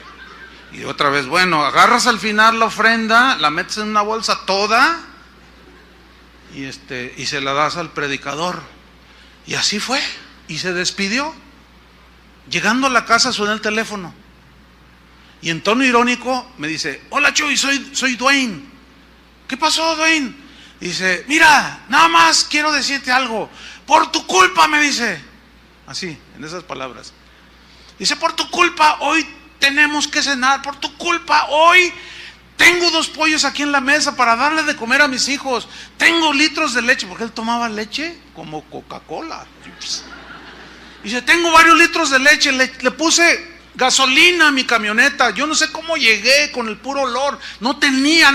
Y otra vez: bueno, agarras al final la ofrenda, la metes en una bolsa toda y se la das al predicador. Y así fue. Y se despidió. Llegando a la casa suena el teléfono. Y en tono irónico me dice: hola, Chuy, soy Dwayne. ¿Qué pasó, Dwayne? Dice: mira, nada más quiero decirte algo. Por tu culpa, me dice. Así, en esas palabras. Dice: por tu culpa, hoy tenemos que cenar. Por tu culpa, hoy tengo 2 pollos aquí en la mesa para darle de comer a mis hijos. Tengo litros de leche, porque él tomaba leche como Coca-Cola. Dice: tengo varios litros de leche. Le puse gasolina a mi camioneta. Yo no sé cómo llegué con el puro olor. No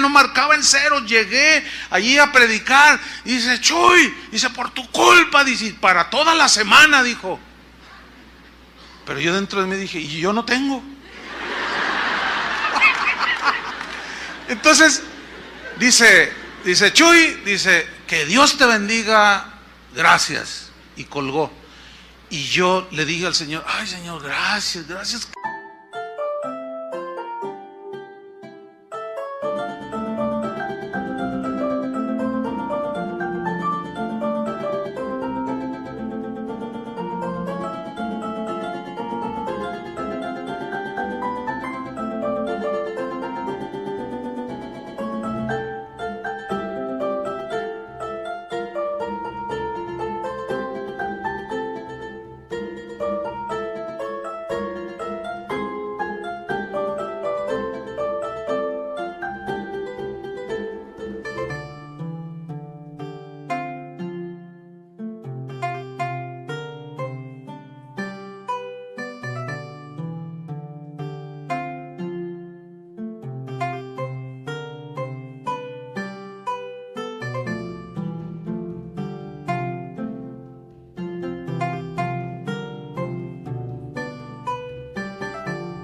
marcaba en cero. Llegué allí a predicar. Y dice: Chuy, dice, por tu culpa, dice, para toda la semana, dijo. Pero yo dentro de mí dije: y yo no tengo. Entonces dice Chuy, dice: que Dios te bendiga, gracias. Y colgó. Y yo le dije al Señor: ay, Señor, gracias.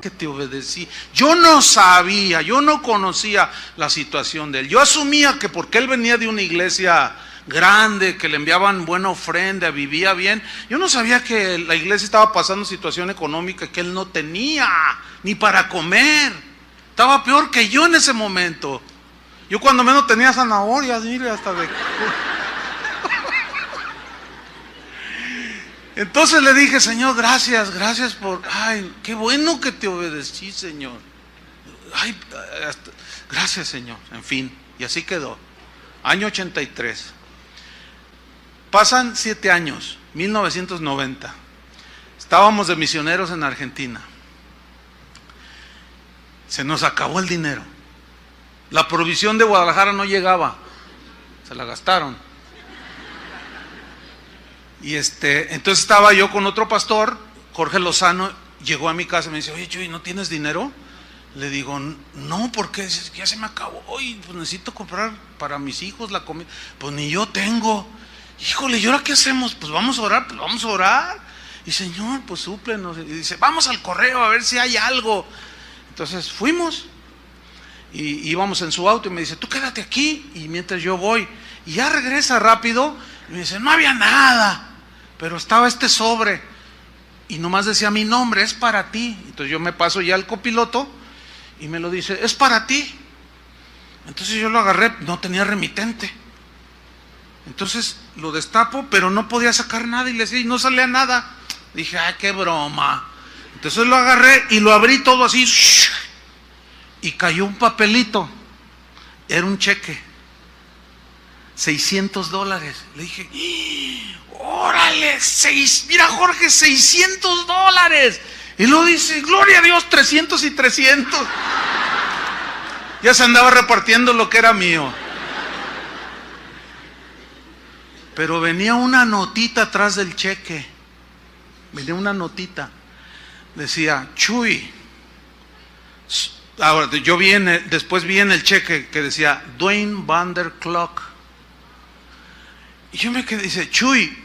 Que te obedecí. Yo no sabía, yo no conocía la situación de él. Yo asumía que porque él venía de una iglesia grande, que le enviaban buena ofrenda, vivía bien. Yo no sabía que la iglesia estaba pasando situación económica que él no tenía ni para comer. Estaba peor que yo en ese momento. Yo cuando menos tenía zanahorias, mire, hasta de... Entonces le dije: Señor, gracias por... ay, qué bueno que te obedecí, Señor. Ay, gracias, Señor. En fin, y así quedó. Año 83. Pasan 7 años, 1990. Estábamos de misioneros en Argentina. Se nos acabó el dinero. La provisión de Guadalajara no llegaba. Se la gastaron. Y entonces estaba yo con otro pastor, Jorge Lozano. Llegó a mi casa y me dice: oye, Chuy, ¿no tienes dinero? Le digo: no, porque ya se me acabó. Oye, pues necesito comprar para mis hijos la comida. Pues ni yo tengo. Híjole, ¿y ahora qué hacemos? Pues vamos a orar, Y Señor, pues súplenos. Y dice: vamos al correo a ver si hay algo. Entonces fuimos. y íbamos en su auto y me dice, tú quédate aquí, y mientras yo voy, y ya regresa rápido, y me dice, no había nada, pero estaba este sobre, y nomás decía mi nombre, es para ti. Entonces yo me paso ya al copiloto, y me lo dice, es para ti. Entonces yo lo agarré, no tenía remitente. Entonces lo destapo, pero no podía sacar nada, y le decía, y no salía nada. Dije, ay, qué broma. Entonces lo agarré y lo abrí todo así, y cayó un papelito. Era un cheque, $600. Le dije, órale, mira Jorge, $600. Y luego dice, gloria a Dios, 300 y 300. Ya se andaba repartiendo lo que era mío. Pero venía una notita atrás del cheque. Venía una notita. Decía, Chuy. Ahora, después vi en el cheque que decía Dwayne Vanderclock. Y yo me quedé, dice, Chuy,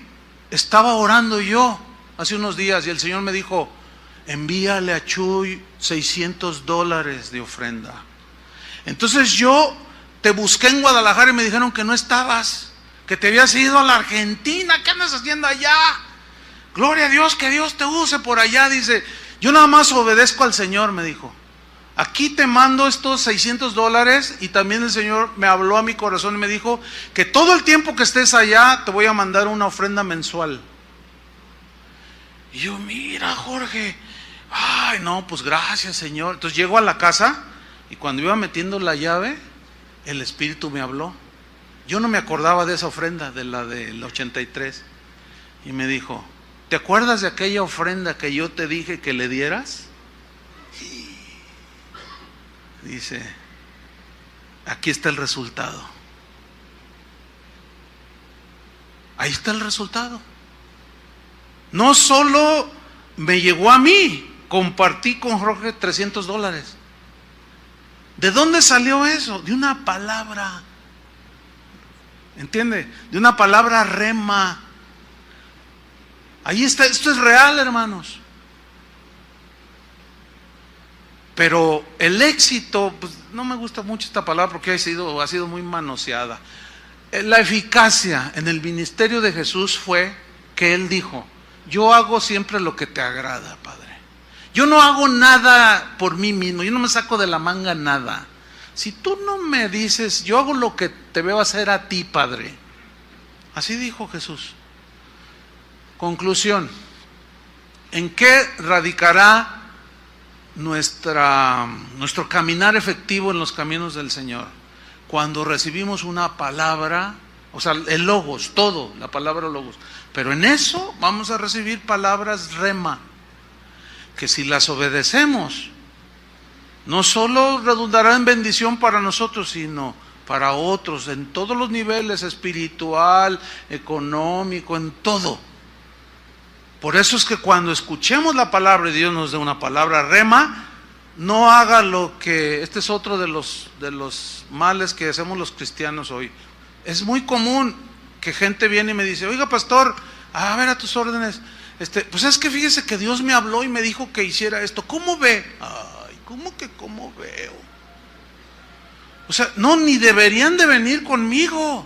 estaba orando yo hace unos días y el Señor me dijo, envíale a Chuy $600 de ofrenda. Entonces yo te busqué en Guadalajara y me dijeron que no estabas, que te habías ido a la Argentina. ¿Qué andas haciendo allá? Gloria a Dios, que Dios te use por allá. Dice, yo nada más obedezco al Señor, me dijo. Aquí te mando estos $600, y también el Señor me habló a mi corazón y me dijo que todo el tiempo que estés allá te voy a mandar una ofrenda mensual. Y yo, mira Jorge, ay no, pues gracias Señor. Entonces llego a la casa y cuando iba metiendo la llave, el Espíritu me habló. Yo no me acordaba de esa ofrenda, de la del 83. Y me dijo, ¿te acuerdas de aquella ofrenda que yo te dije que le dieras? Dice, aquí está el resultado. Ahí está el resultado. No solo me llegó a mí, compartí con Jorge $300. ¿De dónde salió eso? De una palabra. ¿Entiende? De una palabra rema. Ahí está, esto es real, hermanos. Pero el éxito, pues no me gusta mucho esta palabra porque ha sido muy manoseada. La eficacia en el ministerio de Jesús fue que Él dijo, yo hago siempre lo que te agrada, Padre. Yo no hago nada por mí mismo, yo no me saco de la manga nada. Si tú no me dices, yo hago lo que te veo hacer a ti, Padre. Así dijo Jesús. Conclusión, ¿en qué radicará nuestro caminar efectivo en los caminos del Señor? Cuando recibimos una palabra, o sea, el logos, todo, la palabra logos, pero en eso vamos a recibir palabras rema, que si las obedecemos, no solo redundará en bendición para nosotros, sino para otros, en todos los niveles, espiritual, económico, en todo. Por eso es que cuando escuchemos la palabra y Dios nos dé una palabra rema, no haga lo que, este es otro de los males que hacemos los cristianos hoy. Es muy común que gente viene y me dice, oiga pastor, a ver, a tus órdenes, pues es que fíjese que Dios me habló y me dijo que hiciera esto, ¿cómo ve? Ay, ¿cómo veo? O sea, no, ni deberían de venir conmigo.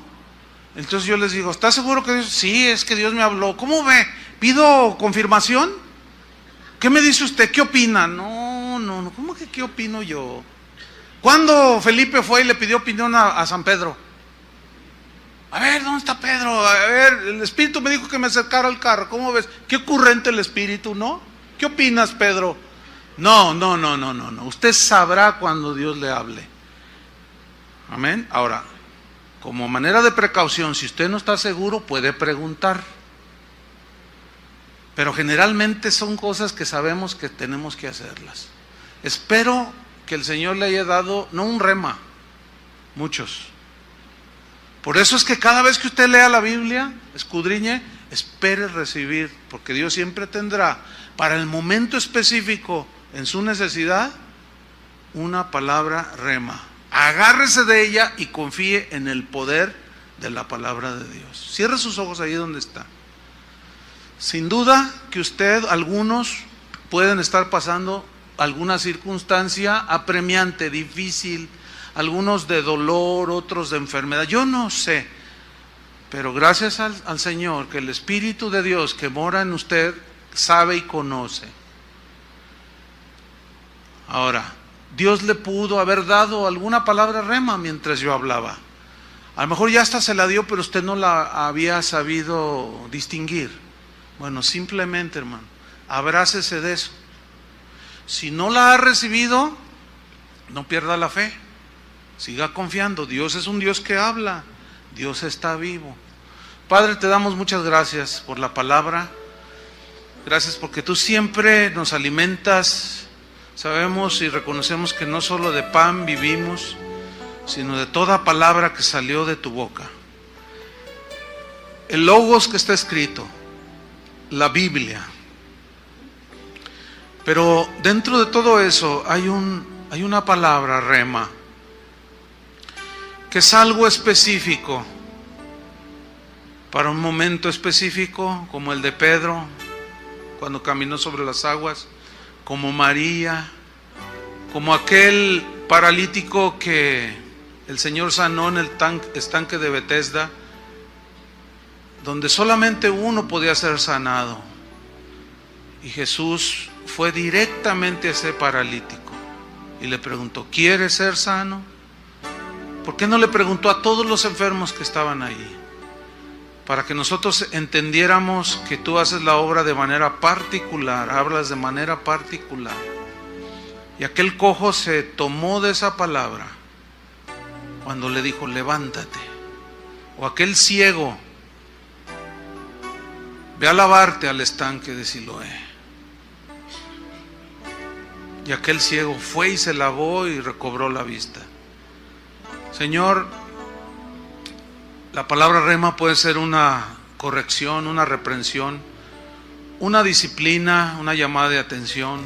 Entonces yo les digo, ¿estás seguro que Dios? Sí, es que Dios me habló. ¿Cómo ve? ¿Pido confirmación? ¿Qué me dice usted? ¿Qué opina? No, ¿cómo que qué opino yo? ¿Cuándo Felipe fue y le pidió opinión a San Pedro? A ver, ¿dónde está Pedro? A ver, el Espíritu me dijo que me acercara al carro. ¿Cómo ves? Qué ocurrente el Espíritu, ¿no? ¿Qué opinas, Pedro? No. Usted sabrá cuando Dios le hable. Amén. Ahora, como manera de precaución, si usted no está seguro, puede preguntar. Pero generalmente son cosas que sabemos que tenemos que hacerlas. Espero que el Señor le haya dado, no un rema, muchos. Por eso es que cada vez que usted lea la Biblia, escudriñe, espere recibir, porque Dios siempre tendrá para el momento específico en su necesidad una palabra rema. Agárrese de ella y confíe en el poder de la palabra de Dios. Cierre sus ojos ahí donde está. Sin duda que algunos pueden estar pasando alguna circunstancia apremiante, difícil, algunos de dolor, otros de enfermedad, yo no sé, pero gracias al Señor que el Espíritu de Dios que mora en usted sabe y conoce. Ahora, Dios le pudo haber dado alguna palabra rema mientras yo hablaba. A lo mejor ya hasta se la dio, pero usted no la había sabido distinguir. Bueno, simplemente, hermano, abrácese de eso. Si no la ha recibido, no pierda la fe. Siga confiando. Dios es un Dios que habla. Dios está vivo. Padre, te damos muchas gracias por la palabra. Gracias porque tú siempre nos alimentas. Sabemos y reconocemos que no solo de pan vivimos, sino de toda palabra que salió de tu boca. El logos que está escrito, la Biblia. Pero dentro de todo eso hay una palabra, rema, que es algo específico, para un momento específico, como el de Pedro, cuando caminó sobre las aguas, como María, como aquel paralítico que el Señor sanó en el estanque de Betesda, donde solamente uno podía ser sanado. Y Jesús fue directamente a ese paralítico y le preguntó, ¿quieres ser sano? ¿Por qué no le preguntó a todos los enfermos que estaban ahí? Para que nosotros entendiéramos que tú haces la obra de manera particular, hablas de manera particular. Y aquel cojo se tomó de esa palabra cuando le dijo, levántate. O aquel ciego, ve a lavarte al estanque de Siloé. Y aquel ciego fue y se lavó y recobró la vista. Señor, la palabra rema puede ser una corrección, una reprensión, una disciplina, una llamada de atención,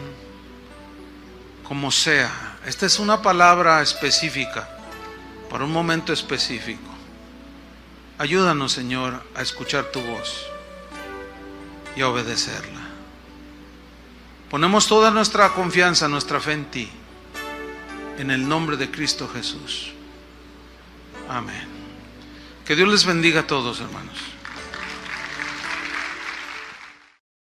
como sea. Esta es una palabra específica, para un momento específico. Ayúdanos, Señor, a escuchar tu voz y a obedecerla. Ponemos toda nuestra confianza, nuestra fe en ti, en el nombre de Cristo Jesús. Amén. Que Dios les bendiga a todos, hermanos.